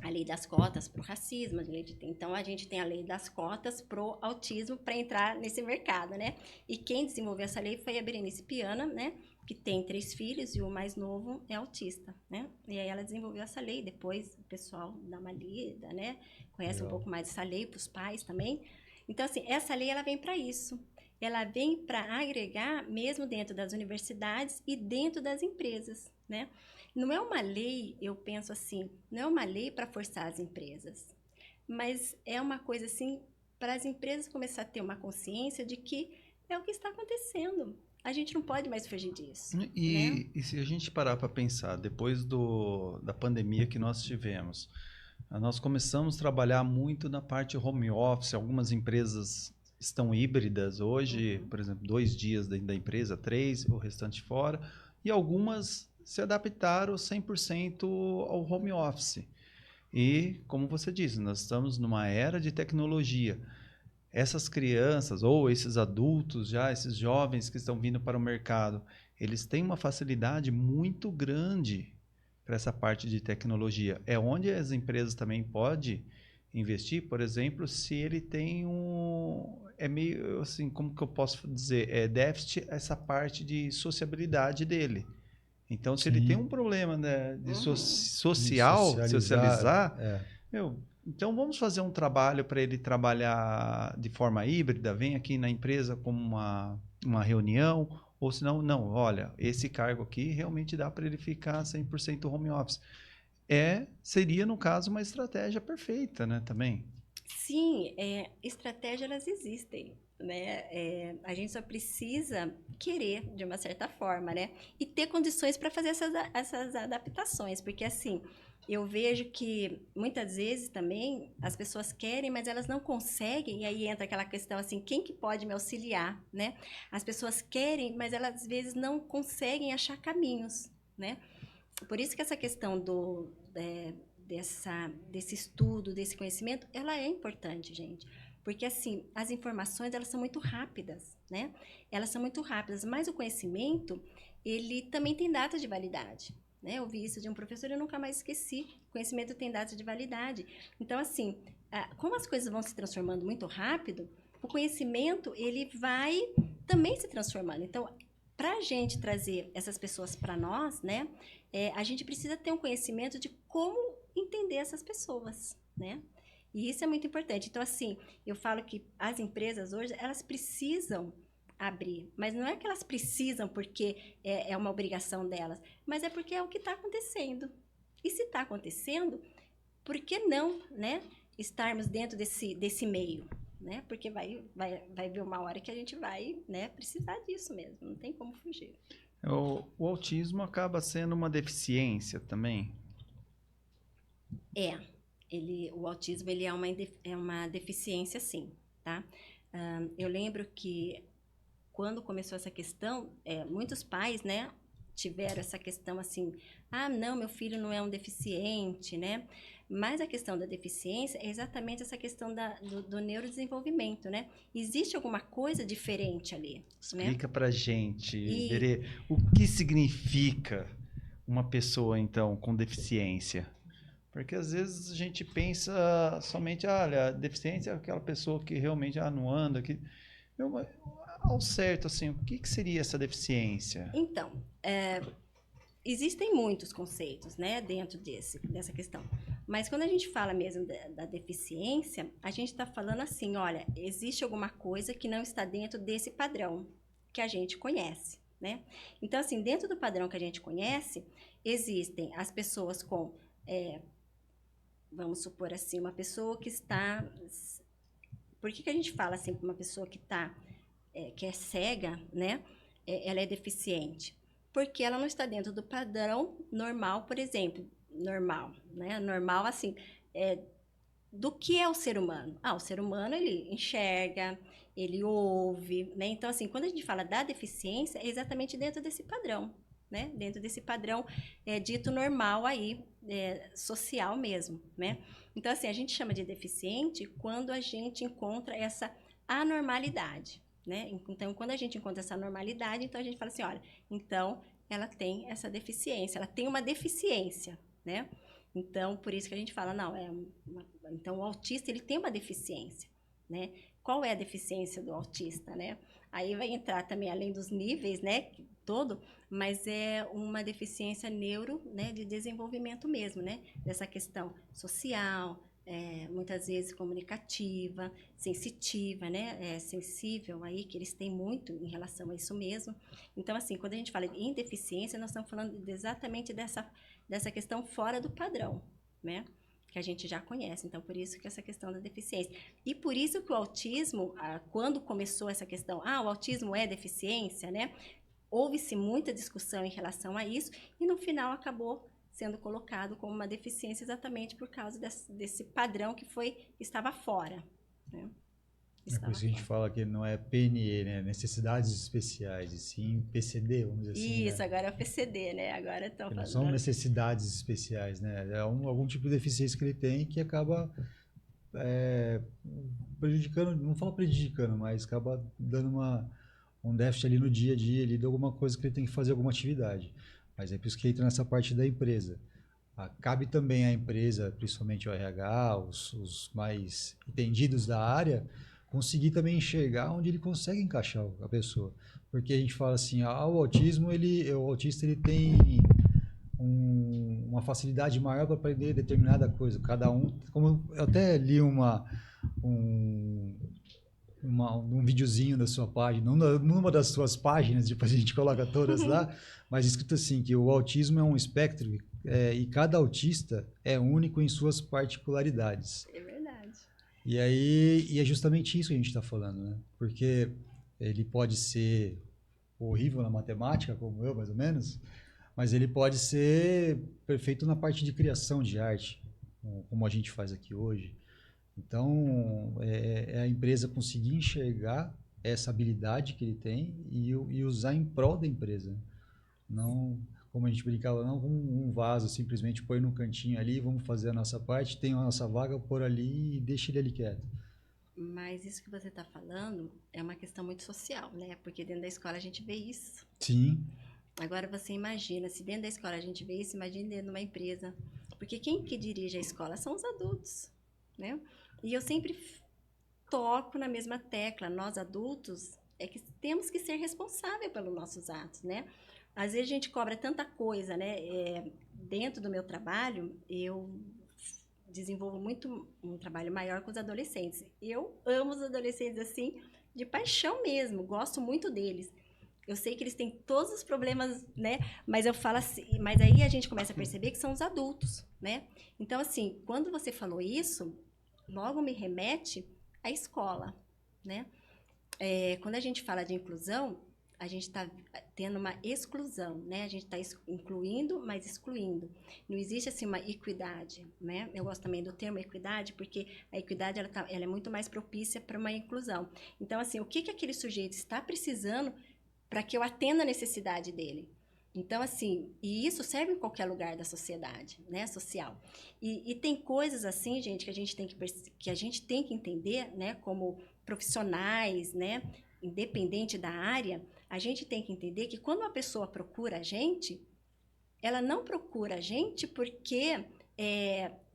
a lei das cotas para o racismo, então a gente tem a lei das cotas para o autismo para entrar nesse mercado, né? E quem desenvolveu essa lei foi a Berenice Piana, né? Que tem 3 filhos e o mais novo é autista, né? E aí ela desenvolveu essa lei, depois o pessoal dá uma lida, né? Conhece um pouco mais dessa lei para os pais também. Então, assim, essa lei, ela vem para isso. Ela vem para agregar mesmo dentro das universidades e dentro das empresas, né? Não é uma lei, eu penso assim, não é uma lei para forçar as empresas, mas é uma coisa assim, para as empresas começar a ter uma consciência de que é o que está acontecendo. A gente não pode mais fugir disso. E se a gente parar para pensar, depois da pandemia que nós tivemos, nós começamos a trabalhar muito na parte home office, algumas empresas estão híbridas hoje, por exemplo, 2 dias dentro da empresa, 3, o restante fora, e algumas se adaptaram 100% ao home office. E, como você disse, nós estamos numa era de tecnologia. Essas crianças ou esses adultos já, esses jovens que estão vindo para o mercado, eles têm uma facilidade muito grande para essa parte de tecnologia. É onde as empresas também podem investir, por exemplo, se ele tem é meio assim, como que eu posso dizer? É déficit essa parte de sociabilidade dele. Então, se ele tem um problema, né, de socializar, meu, então vamos fazer um trabalho para ele trabalhar de forma híbrida, vem aqui na empresa como uma reunião, ou senão, não, olha, esse cargo aqui realmente dá para ele ficar 100% home office. Seria, no caso, uma estratégia perfeita, né, também. Sim, estratégias elas existem, né? A gente só precisa querer, de uma certa forma, né? E ter condições para fazer essas adaptações, porque assim, eu vejo que muitas vezes também as pessoas querem, mas elas não conseguem, e aí entra aquela questão assim, quem que pode me auxiliar, né? As pessoas querem, mas elas às vezes não conseguem achar caminhos, né? Por isso que essa questão desse estudo, desse conhecimento, ela é importante, gente. Porque, assim, as informações, elas são muito rápidas, né? Elas são muito rápidas, mas o conhecimento, ele também tem data de validade, né? Eu ouvi isso de um professor e eu nunca mais esqueci. O conhecimento tem data de validade. Então, assim, como as coisas vão se transformando muito rápido, o conhecimento, ele vai também se transformando. Então, para a gente trazer essas pessoas para nós, né? A gente precisa ter um conhecimento de como entender essas pessoas, né? E isso é muito importante. Então, assim, eu falo que as empresas hoje, elas precisam abrir, mas não é que elas precisam porque é uma obrigação delas, mas é porque é o que está acontecendo. E se está acontecendo, por que não, né, estarmos dentro desse meio? Né? Porque vai vir uma hora que a gente vai, né, precisar disso mesmo, não tem como fugir. O autismo acaba sendo uma deficiência também? O autismo ele é uma deficiência, sim, tá? Eu lembro que quando começou essa questão, muitos pais, né, tiveram essa questão assim, não, meu filho não é um deficiente, né? Mas a questão da deficiência é exatamente essa questão do neurodesenvolvimento, né? Existe alguma coisa diferente ali, Explica, né, pra gente, E... Berê, o que significa uma pessoa, então, com deficiência? Porque às vezes a gente pensa somente, olha, deficiência é aquela pessoa que realmente não anda, que... Ao certo, assim, o que seria essa deficiência? Então, existem muitos conceitos, né, dentro dessa questão. Mas quando a gente fala mesmo da deficiência, a gente está falando assim, olha, existe alguma coisa que não está dentro desse padrão que a gente conhece, né? Então, assim, dentro do padrão que a gente conhece, existem as pessoas com, vamos supor assim, uma pessoa que está... Por que a gente fala assim, uma pessoa que que é cega, né? Ela é deficiente? Porque ela não está dentro do padrão normal, por exemplo, normal, né? Normal, assim, do que é o ser humano? O ser humano, ele enxerga, ele ouve, né? Então, assim, quando a gente fala da deficiência, é exatamente dentro desse padrão, né? Dentro desse padrão dito normal aí, social mesmo, né? Então, assim, a gente chama de deficiente quando a gente encontra essa anormalidade, né? Então, quando a gente encontra essa normalidade, então a gente fala assim, olha, então ela tem essa deficiência, ela tem uma deficiência, né? Então, por isso que a gente fala, não, então o autista, ele tem uma deficiência, né? Qual é a deficiência do autista, né? Aí vai entrar também, além dos níveis, né, todo, mas é uma deficiência né, de desenvolvimento mesmo, né? Dessa questão social, muitas vezes comunicativa, sensitiva, né? Sensível aí, que eles têm muito em relação a isso mesmo. Então, assim, quando a gente fala em deficiência, nós estamos falando exatamente dessa questão fora do padrão, né? Que a gente já conhece. Então, por isso que essa questão da deficiência. E por isso que o autismo, quando começou essa questão, o autismo é deficiência, né? Houve-se muita discussão em relação a isso e no final acabou sendo colocado como uma deficiência exatamente por causa desse padrão que estava fora, né? É por isso que a gente fala que não é PNE, né? Necessidades especiais, e sim PCD, vamos dizer assim. Isso, né? agora é o PCD, né? Agora estão Que não falando. são necessidades especiais, né? É algum tipo de deficiência que ele tem que acaba prejudicando, não falo prejudicando, mas acaba dando um déficit ali no dia a dia ali de alguma coisa que ele tem que fazer alguma atividade. Mas é por isso que entra nessa parte da empresa. Cabe também à empresa, principalmente o RH, os mais entendidos da área, conseguir também enxergar onde ele consegue encaixar a pessoa. Porque a gente fala assim, o autismo, o autista ele tem uma facilidade maior para aprender determinada coisa. Cada um, como eu até li um, um videozinho da sua página, numa das suas páginas, depois a gente coloca todas lá, mas escrito assim, que o autismo é um espectro e cada autista é único em suas particularidades. É verdade. E é justamente isso que a gente está falando, né? Porque ele pode ser horrível na matemática, como eu, mais ou menos, mas ele pode ser perfeito na parte de criação de arte, como a gente faz aqui hoje. Então, é a empresa conseguir enxergar essa habilidade que ele tem e usar em prol da empresa. Não, como a gente brincava, não como um vaso, simplesmente põe num cantinho ali, vamos fazer a nossa parte, tem a nossa vaga, pôr ali e deixa ele ali quieto. Mas isso que você está falando é uma questão muito social, né? Porque dentro da escola a gente vê isso. Sim. Agora você imagina, se dentro da escola a gente vê isso, imagine dentro de uma empresa. Porque quem que dirige a escola são os adultos, né? E eu sempre toco na mesma tecla, nós adultos é que temos que ser responsáveis pelos nossos atos, né? Às vezes a gente cobra tanta coisa, né? Dentro do meu trabalho, eu desenvolvo muito um trabalho maior com os adolescentes. Eu amo os adolescentes assim, de paixão mesmo, gosto muito deles. Eu sei que eles têm todos os problemas, né? Mas eu falo assim, mas aí a gente começa a perceber que são os adultos, né? Então, assim, quando você falou isso, logo me remete à escola, né? Quando a gente fala de inclusão, a gente está tendo uma exclusão, né? A gente está incluindo, mas excluindo. Não existe, assim, uma equidade, né? Eu gosto também do termo equidade, porque a equidade, ela é muito mais propícia para uma inclusão. Então, assim, o que aquele sujeito está precisando para que eu atenda a necessidade dele? Então, assim, e isso serve em qualquer lugar da sociedade, né, social. E tem coisas assim, gente, que a gente tem que entender, né, como profissionais, né, independente da área, a gente tem que entender que quando uma pessoa procura a gente, ela não procura a gente porque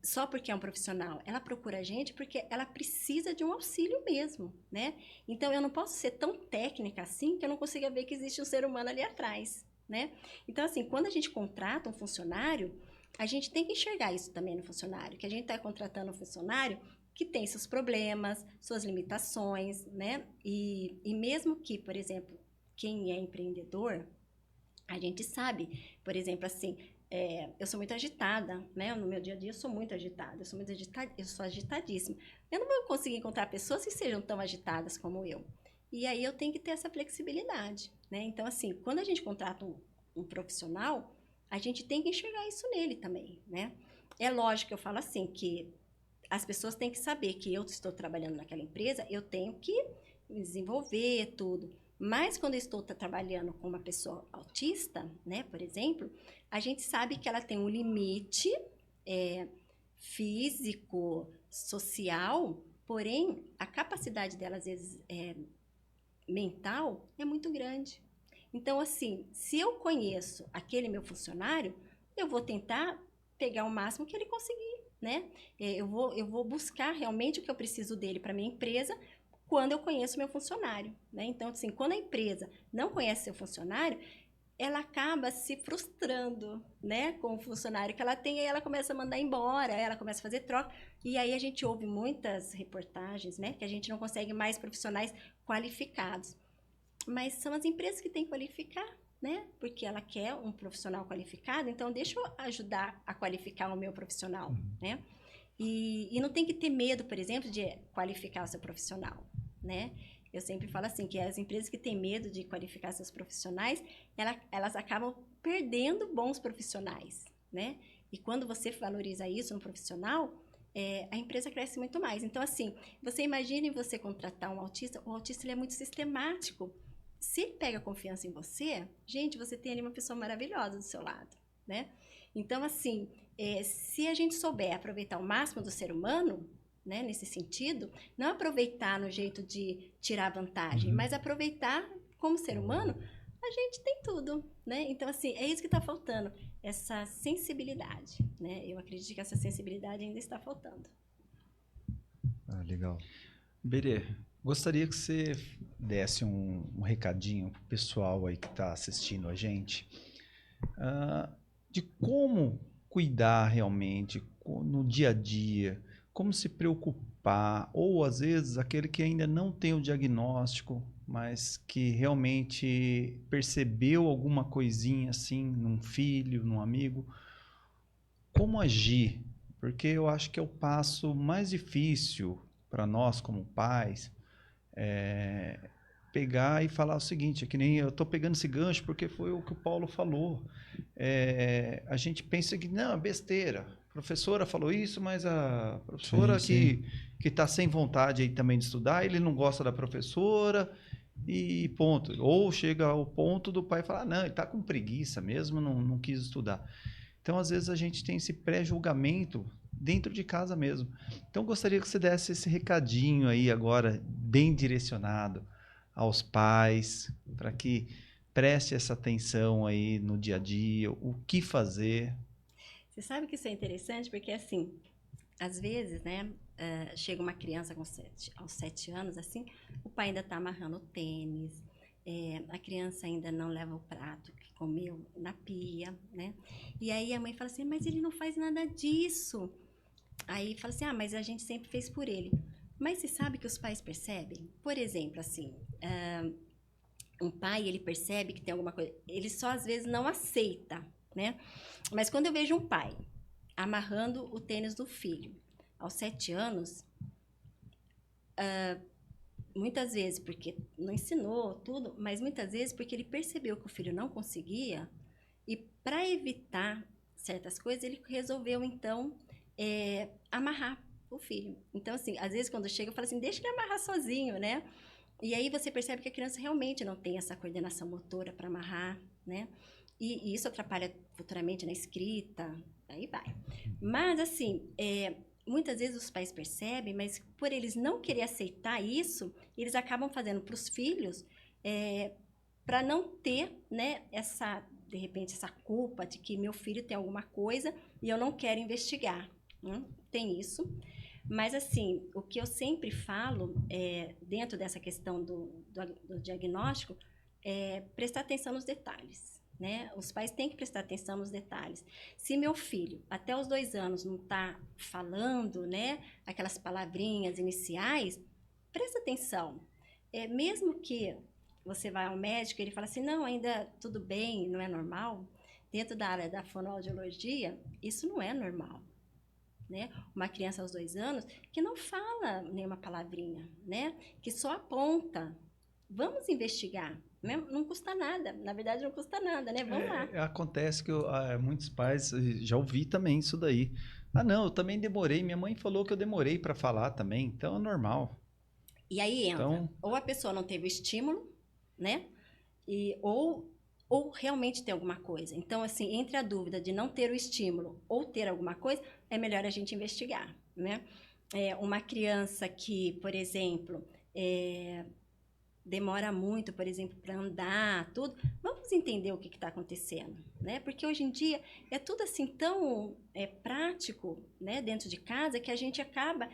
só porque é um profissional. Ela procura a gente porque ela precisa de um auxílio mesmo, né? Então, eu não posso ser tão técnica assim que eu não consiga ver que existe um ser humano ali atrás, né? Então, assim, quando a gente contrata um funcionário, a gente tem que enxergar isso também no funcionário, que a gente está contratando um funcionário que tem seus problemas, suas limitações, né? E mesmo que, por exemplo, quem é empreendedor, a gente sabe, por exemplo, assim, eu sou muito agitada, né? No meu dia a dia eu sou muito agitada, eu sou agitadíssima. Eu não vou conseguir encontrar pessoas que sejam tão agitadas como eu. E aí eu tenho que ter essa flexibilidade, né? Então, assim, quando a gente contrata um profissional, a gente tem que enxergar isso nele também, né? É lógico que eu falo assim, que as pessoas têm que saber que eu estou trabalhando naquela empresa, eu tenho que me desenvolver tudo. Mas quando eu estou trabalhando com uma pessoa autista, né, por exemplo, a gente sabe que ela tem um limite físico, social, porém, a capacidade dela, às vezes, mental, é muito grande. Então, assim, se eu conheço aquele meu funcionário, eu vou tentar pegar o máximo que ele conseguir, né? Eu vou buscar realmente o que eu preciso dele para minha empresa quando eu conheço meu funcionário, né? Então, assim, quando a empresa não conhece seu funcionário, ela acaba se frustrando, né, com o funcionário que ela tem, e aí ela começa a mandar embora, ela começa a fazer troca, e aí a gente ouve muitas reportagens, né, que a gente não consegue mais profissionais qualificados. Mas são as empresas que têm que qualificar, né, porque ela quer um profissional qualificado, então deixa eu ajudar a qualificar o meu profissional, né? E não tem que ter medo, por exemplo, de qualificar o seu profissional, né? Eu sempre falo assim, que as empresas que têm medo de qualificar seus profissionais, elas acabam perdendo bons profissionais, né? E quando você valoriza isso no profissional, a empresa cresce muito mais. Então, assim, você imagine você contratar um autista, o autista ele é muito sistemático. Se ele pega confiança em você, gente, você tem ali uma pessoa maravilhosa do seu lado, né? Então, assim, se a gente souber aproveitar o máximo do ser humano, né, nesse sentido, não aproveitar no jeito de tirar vantagem, mas aproveitar como ser humano, a gente tem tudo, né? Então, assim, é isso que está faltando, essa sensibilidade, né? Eu acredito que essa sensibilidade ainda está faltando. Ah, legal. Berê, gostaria que você desse um recadinho pro pessoal aí que está assistindo a gente, de como cuidar realmente no dia a dia, como se preocupar, ou às vezes aquele que ainda não tem o diagnóstico, mas que realmente percebeu alguma coisinha assim num filho, num amigo, como agir? Porque eu acho que é o passo mais difícil para nós como pais, pegar e falar o seguinte, é que nem eu estou pegando esse gancho porque foi o que o Paulo falou. A gente pensa que não, é besteira. A professora falou isso, mas a professora Sim. que está sem vontade aí também de estudar, ele não gosta da professora e ponto. Ou chega ao ponto do pai falar, não, ele está com preguiça mesmo, não quis estudar. Então, às vezes, a gente tem esse pré-julgamento dentro de casa mesmo. Então, gostaria que você desse esse recadinho aí agora, bem direcionado aos pais, para que preste essa atenção aí no dia a dia, o que fazer. Você sabe que isso é interessante porque, assim, às vezes, né, chega uma criança aos 7 anos, assim, o pai ainda está amarrando o tênis, a criança ainda não leva o prato que comeu na pia, né? E aí a mãe fala assim, mas ele não faz nada disso. Aí fala assim, mas a gente sempre fez por ele. Mas você sabe que os pais percebem? Por exemplo, assim, um pai, ele percebe que tem alguma coisa, ele só às vezes não aceita, né? Mas quando eu vejo um pai amarrando o tênis do filho aos 7 anos, muitas vezes porque não ensinou tudo, mas muitas vezes porque ele percebeu que o filho não conseguia e para evitar certas coisas, ele resolveu, então, amarrar o filho. Então, assim, às vezes quando chega, eu falo assim, deixa ele amarrar sozinho, né? E aí você percebe que a criança realmente não tem essa coordenação motora para amarrar, né? E isso atrapalha futuramente na escrita, aí vai. Mas, assim, muitas vezes os pais percebem, mas por eles não querer aceitar isso, eles acabam fazendo para os filhos para não ter, né, de repente, essa culpa de que meu filho tem alguma coisa e eu não quero investigar. Tem isso. Mas, assim, o que eu sempre falo, dentro dessa questão do diagnóstico, é prestar atenção nos detalhes, né? Os pais têm que prestar atenção nos detalhes. Se meu filho, até os 2 anos, não está falando, né, aquelas palavrinhas iniciais, presta atenção. Mesmo que você vá ao médico e ele fala assim, não, ainda tudo bem, não é normal, dentro da área da fonoaudiologia, isso não é normal. Né? Uma criança aos 2 anos que não fala nenhuma palavrinha, né? Que só aponta. Vamos investigar, né? Não custa nada, na verdade não custa nada, né? Vamos lá. Acontece que muitos pais, já ouvi também isso daí. Não, eu também demorei, minha mãe falou que eu demorei para falar também, então é normal. E aí entra, Então, ou a pessoa não teve o estímulo, né? Ou realmente tem alguma coisa. Então, assim, entre a dúvida de não ter o estímulo ou ter alguma coisa, é melhor a gente investigar, né? Uma criança que, por exemplo, demora muito, por exemplo, para andar, tudo, vamos entender o que está acontecendo, né? Porque hoje em dia é tudo assim tão prático, né, dentro de casa, que a gente acaba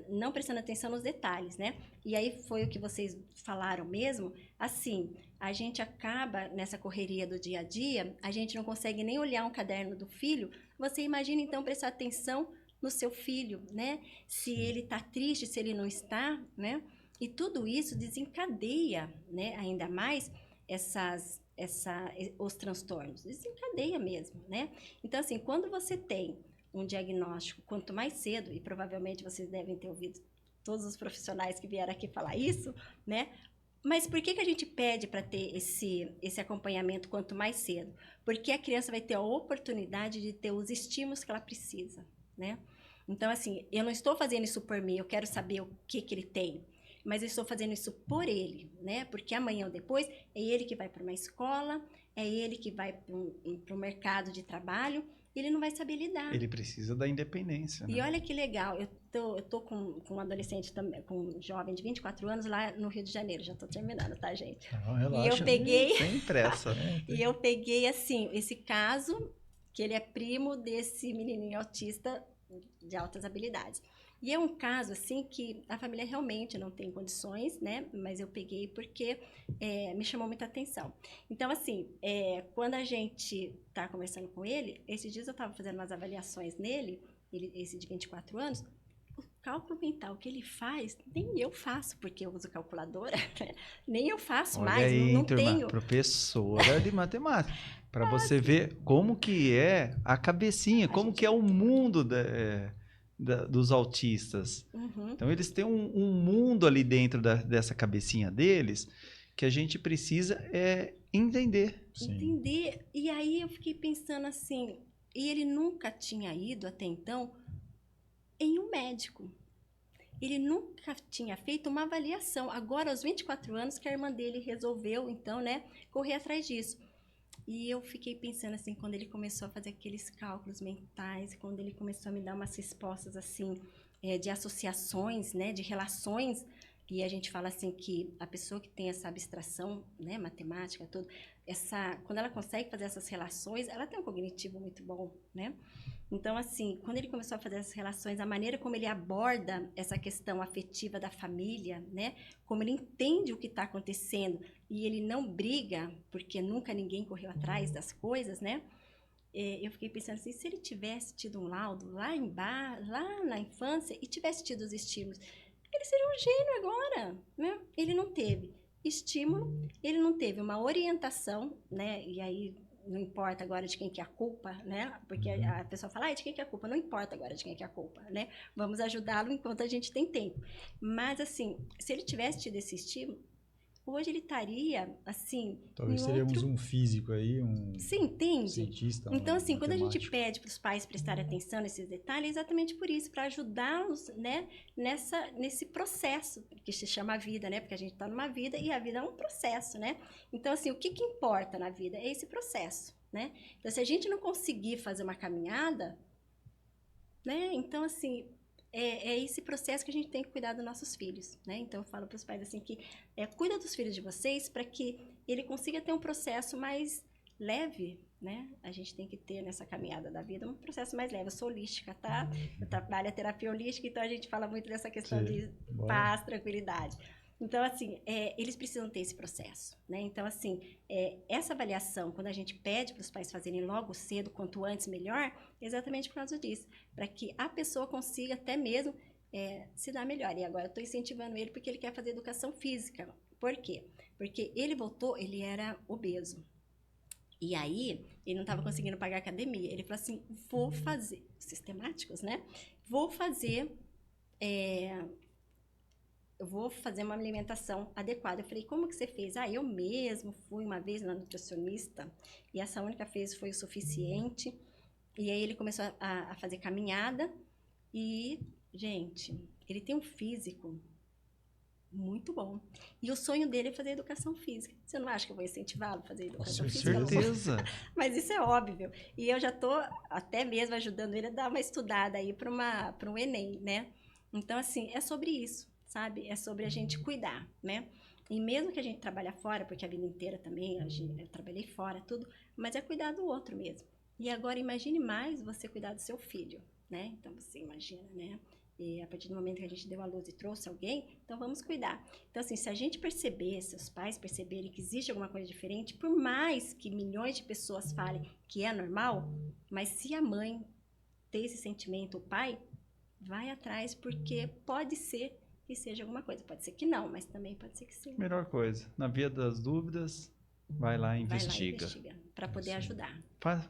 não prestando atenção nos detalhes, né? E aí foi o que vocês falaram mesmo, assim, a gente acaba nessa correria do dia a dia, a gente não consegue nem olhar um caderno do filho, você imagina então prestar atenção no seu filho, né? Se ele está triste, se ele não está, né? E tudo isso desencadeia, né, ainda mais os transtornos, desencadeia mesmo, né? Então, assim, quando você tem um diagnóstico, quanto mais cedo, e provavelmente vocês devem ter ouvido todos os profissionais que vieram aqui falar isso, né? Mas por que a gente pede para ter esse acompanhamento quanto mais cedo? Porque a criança vai ter a oportunidade de ter os estímulos que ela precisa, né? Então, assim, eu não estou fazendo isso por mim, eu quero saber o que ele tem. Mas eu estou fazendo isso por ele, né? Porque amanhã ou depois é ele que vai para uma escola, é ele que vai para o mercado de trabalho, ele não vai saber lidar. Ele precisa da independência, né? E olha que legal, eu tô com um adolescente também, com um jovem de 24 anos lá no Rio de Janeiro, já estou terminando, tá, gente? Não, relaxa. E eu peguei, Sem pressa. e eu peguei assim, esse caso, que ele é primo desse menininho autista de altas habilidades. E é um caso, assim, que a família realmente não tem condições, né? Mas eu peguei porque me chamou muita atenção. Então, assim, quando a gente tá conversando com ele, esses dias eu estava fazendo umas avaliações nele, esse de 24 anos, o cálculo mental que ele faz, nem eu faço, porque eu uso calculadora, né? Nem eu faço Olha mais, aí, não turma, tenho. professora de matemática. Para você ver como que é a cabecinha, como que é o mundo dos autistas. Uhum. Então, eles têm um mundo ali dentro dessa cabecinha deles que a gente precisa entender. Sim. Entender. E aí eu fiquei pensando assim, e ele nunca tinha ido até então em um médico. Ele nunca tinha feito uma avaliação. Agora, aos 24 anos, que a irmã dele resolveu, então, né, correr atrás disso. E eu fiquei pensando assim, quando ele começou a fazer aqueles cálculos mentais, quando ele começou a me dar umas respostas assim, de associações, né, de relações, e a gente fala assim que a pessoa que tem essa abstração, né, matemática, tudo, quando ela consegue fazer essas relações, ela tem um cognitivo muito bom, né? Então, assim, quando ele começou a fazer essas relações, a maneira como ele aborda essa questão afetiva da família, né? Como ele entende o que está acontecendo e ele não briga, porque nunca ninguém correu atrás das coisas, né? Eu fiquei pensando assim, se ele tivesse tido um laudo lá lá na infância e tivesse tido os estímulos, ele seria um gênio agora, né? Ele não teve estímulo, ele não teve uma orientação, né? E aí não importa agora de quem que é a culpa, né? Porque a pessoa fala, de quem que é a culpa? Não importa agora de quem que é a culpa, né? Vamos ajudá-lo enquanto a gente tem tempo. Mas, assim, se ele tivesse tido esse estímulo, hoje ele estaria, assim... Talvez teríamos um físico aí, Você entende? cientista. Então, assim, quando a gente matemático. pede para os pais prestarem atenção nesses detalhes, é exatamente por isso, para ajudá-los, né, nesse processo que se chama vida, né? Porque a gente está numa vida e a vida é um processo, né? Então, assim, o que importa na vida é esse processo, né? Então, se a gente não conseguir fazer uma caminhada, né? Então, assim, é esse processo que a gente tem que cuidar dos nossos filhos, né? Então, eu falo para os pais assim que cuida dos filhos de vocês para que ele consiga ter um processo mais leve, né? A gente tem que ter nessa caminhada da vida um processo mais leve. Eu sou holística, tá? Eu trabalho a terapia holística, então a gente fala muito dessa questão de paz, tranquilidade. Então, assim, eles precisam ter esse processo, né? Então, assim, essa avaliação, quando a gente pede para os pais fazerem logo cedo, quanto antes melhor, é exatamente por causa disso, para que a pessoa consiga até mesmo se dar melhor. E agora eu estou incentivando ele porque ele quer fazer educação física. Por quê? Porque ele voltou, ele era obeso. E aí, ele não estava conseguindo pagar a academia. Ele falou assim, vou fazer, sistemáticos, né? Vou fazer uma alimentação adequada. Eu falei, como que você fez? Eu mesmo fui uma vez na nutricionista e essa única vez foi o suficiente. E aí ele começou a fazer caminhada e, gente, ele tem um físico muito bom. E o sonho dele é fazer educação física. Você não acha que eu vou incentivá-lo a fazer educação física? Com certeza. Mas isso é óbvio. E eu já estou até mesmo ajudando ele a dar uma estudada aí para um Enem, né? Então, assim, é sobre isso, sabe? É sobre a gente cuidar, né? E mesmo que a gente trabalhe fora, porque a vida inteira também, eu trabalhei fora, tudo, mas é cuidar do outro mesmo. E agora, imagine mais você cuidar do seu filho, né? Então, você imagina, né? E a partir do momento que a gente deu a luz e trouxe alguém, então vamos cuidar. Então, assim, se a gente perceber, se os pais perceberem que existe alguma coisa diferente, por mais que milhões de pessoas falem que é normal, mas se a mãe ter esse sentimento, o pai, vai atrás, porque pode ser que seja alguma coisa. Pode ser que não, mas também pode ser que sim. Melhor coisa. Na via das dúvidas, vai lá e investiga. Para poder ajudar.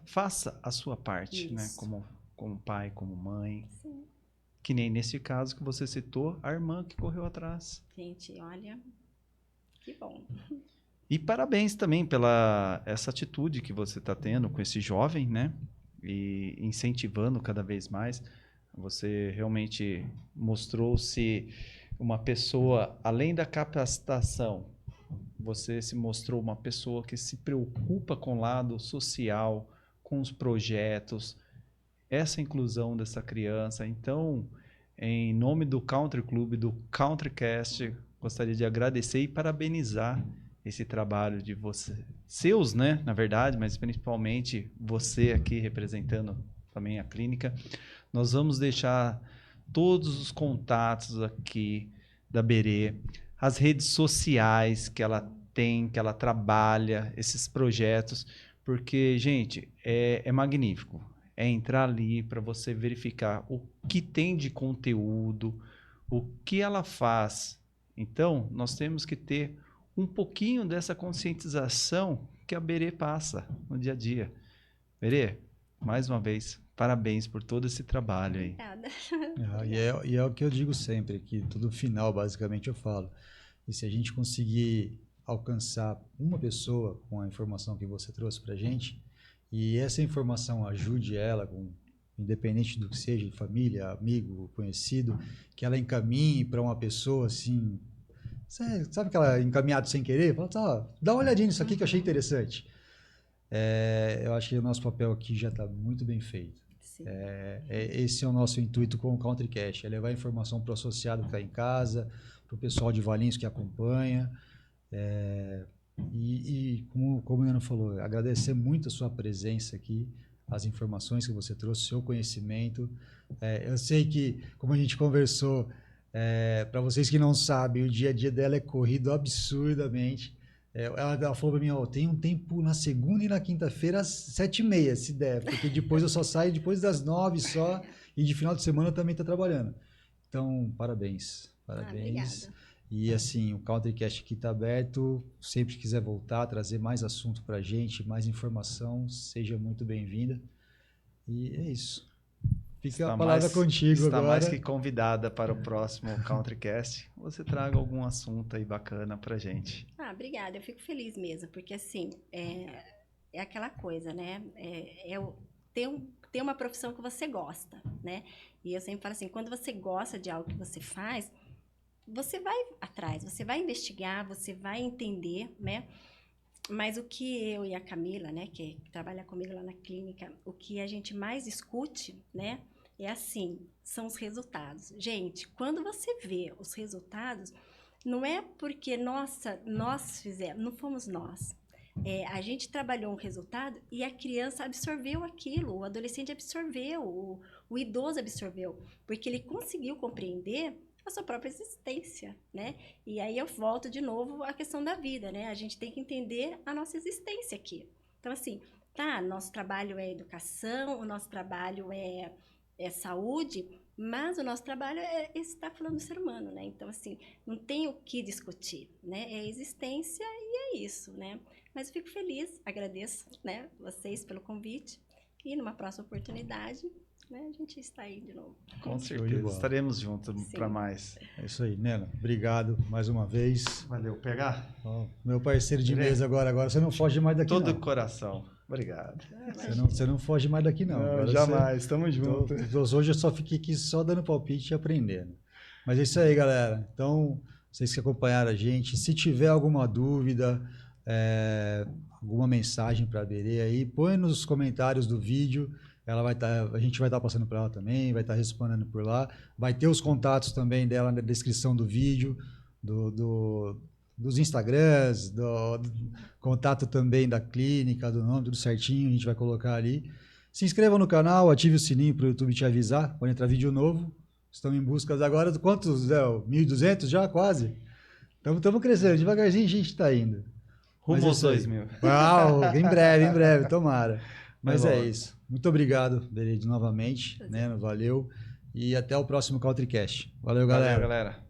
Faça a sua parte, Isso. né? Como pai, como mãe. Sim. Que nem nesse caso que você citou, a irmã que correu atrás. Gente, olha, que bom. E parabéns também pela essa atitude que você está tendo com esse jovem, né? E incentivando cada vez mais. Você realmente mostrou-se uma pessoa, além da capacitação, você se mostrou uma pessoa que se preocupa com o lado social, com os projetos, essa inclusão dessa criança. Então, em nome do Country Club, do CountryCast, gostaria de agradecer e parabenizar esse trabalho de você, seus, né, na verdade, mas principalmente você aqui representando também a clínica. Nós vamos deixar todos os contatos aqui da Berê, as redes sociais que ela tem, que ela trabalha, esses projetos, porque, gente, é magnífico. É entrar ali para você verificar o que tem de conteúdo, o que ela faz. Então, nós temos que ter um pouquinho dessa conscientização que a Berê passa no dia a dia. Berê, mais uma vez, parabéns por todo esse trabalho aí. Obrigada. E é o que eu digo sempre, que tudo final, basicamente, eu falo. E se a gente conseguir alcançar uma pessoa com a informação que você trouxe para a gente, e essa informação ajude ela, independente do que seja, família, amigo, conhecido, que ela encaminhe para uma pessoa assim, sabe aquela encaminhada sem querer? Fala, dá uma olhadinha nisso aqui que eu achei interessante. Eu acho que o nosso papel aqui já está muito bem feito. Esse é o nosso intuito com o CountryCast, é levar informação para o associado que está em casa, para o pessoal de Valinhos que acompanha. E como o Neno falou, agradecer muito a sua presença aqui, as informações que você trouxe, o seu conhecimento. Eu sei que, como a gente conversou, para vocês que não sabem, o dia a dia dela é corrido absurdamente. Ela falou para mim, tem um tempo na segunda e na quinta-feira às 7h30, se der, porque depois eu só saio depois das 9 só, e de final de semana eu também estou trabalhando. Então, parabéns. Obrigada. E assim, o CountryCast aqui está aberto, sempre que quiser voltar, trazer mais assunto para a gente, mais informação, seja muito bem-vinda. E é isso. Fica a palavra contigo agora. Está mais que convidada para o próximo CountryCast. Você traga algum assunto aí bacana para a gente. Obrigada, eu fico feliz mesmo, porque assim, é aquela coisa, né? Ter uma profissão que você gosta, né? E eu sempre falo assim, quando você gosta de algo que você faz, você vai atrás, você vai investigar, você vai entender, né? Mas o que eu e a Camila, né, que trabalha comigo lá na clínica, o que a gente mais discute, né, é assim, são os resultados. Gente, quando você vê os resultados, não é porque, nossa, nós fizemos, não fomos nós. A gente trabalhou um resultado e a criança absorveu aquilo, o adolescente absorveu, o idoso absorveu, porque ele conseguiu compreender a sua própria existência, né? E aí eu volto de novo à questão da vida, né? A gente tem que entender a nossa existência aqui. Então, assim, nosso trabalho é educação, o nosso trabalho é saúde, mas o nosso trabalho é estar falando do ser humano, né? Então, assim, não tem o que discutir, né? É existência e é isso, né? Mas eu fico feliz, agradeço, né, vocês pelo convite e numa próxima oportunidade, né, a gente está aí de novo. Com certeza, estaremos juntos para mais. É isso aí, Neno. Obrigado mais uma vez. Valeu, PH. Meu parceiro de mesa agora você não foge mais daqui, todo coração. Obrigado. Você não foge mais daqui, não. Não, jamais, estamos juntos. Hoje eu só fiquei aqui só dando palpite e aprendendo. Mas é isso aí, galera. Então, vocês que acompanharam a gente, se tiver alguma dúvida, alguma mensagem para a Berê aí, põe nos comentários do vídeo. A gente vai estar passando por ela também, vai estar respondendo por lá. Vai ter os contatos também dela na descrição do vídeo, dos Instagrams, do contato também da clínica, do nome, tudo certinho, a gente vai colocar ali. Se inscreva no canal, ative o sininho para o YouTube te avisar quando entrar vídeo novo. Estamos em busca agora de quantos, Zé? 1.200 já, quase? Estamos crescendo, devagarzinho a gente está indo. Rumo aos 2.000. Uau, em breve, tomara. Mas é isso. Muito obrigado, Berê, novamente. Né? Valeu. E até o próximo CountryCast. Valeu, galera. Valeu, galera.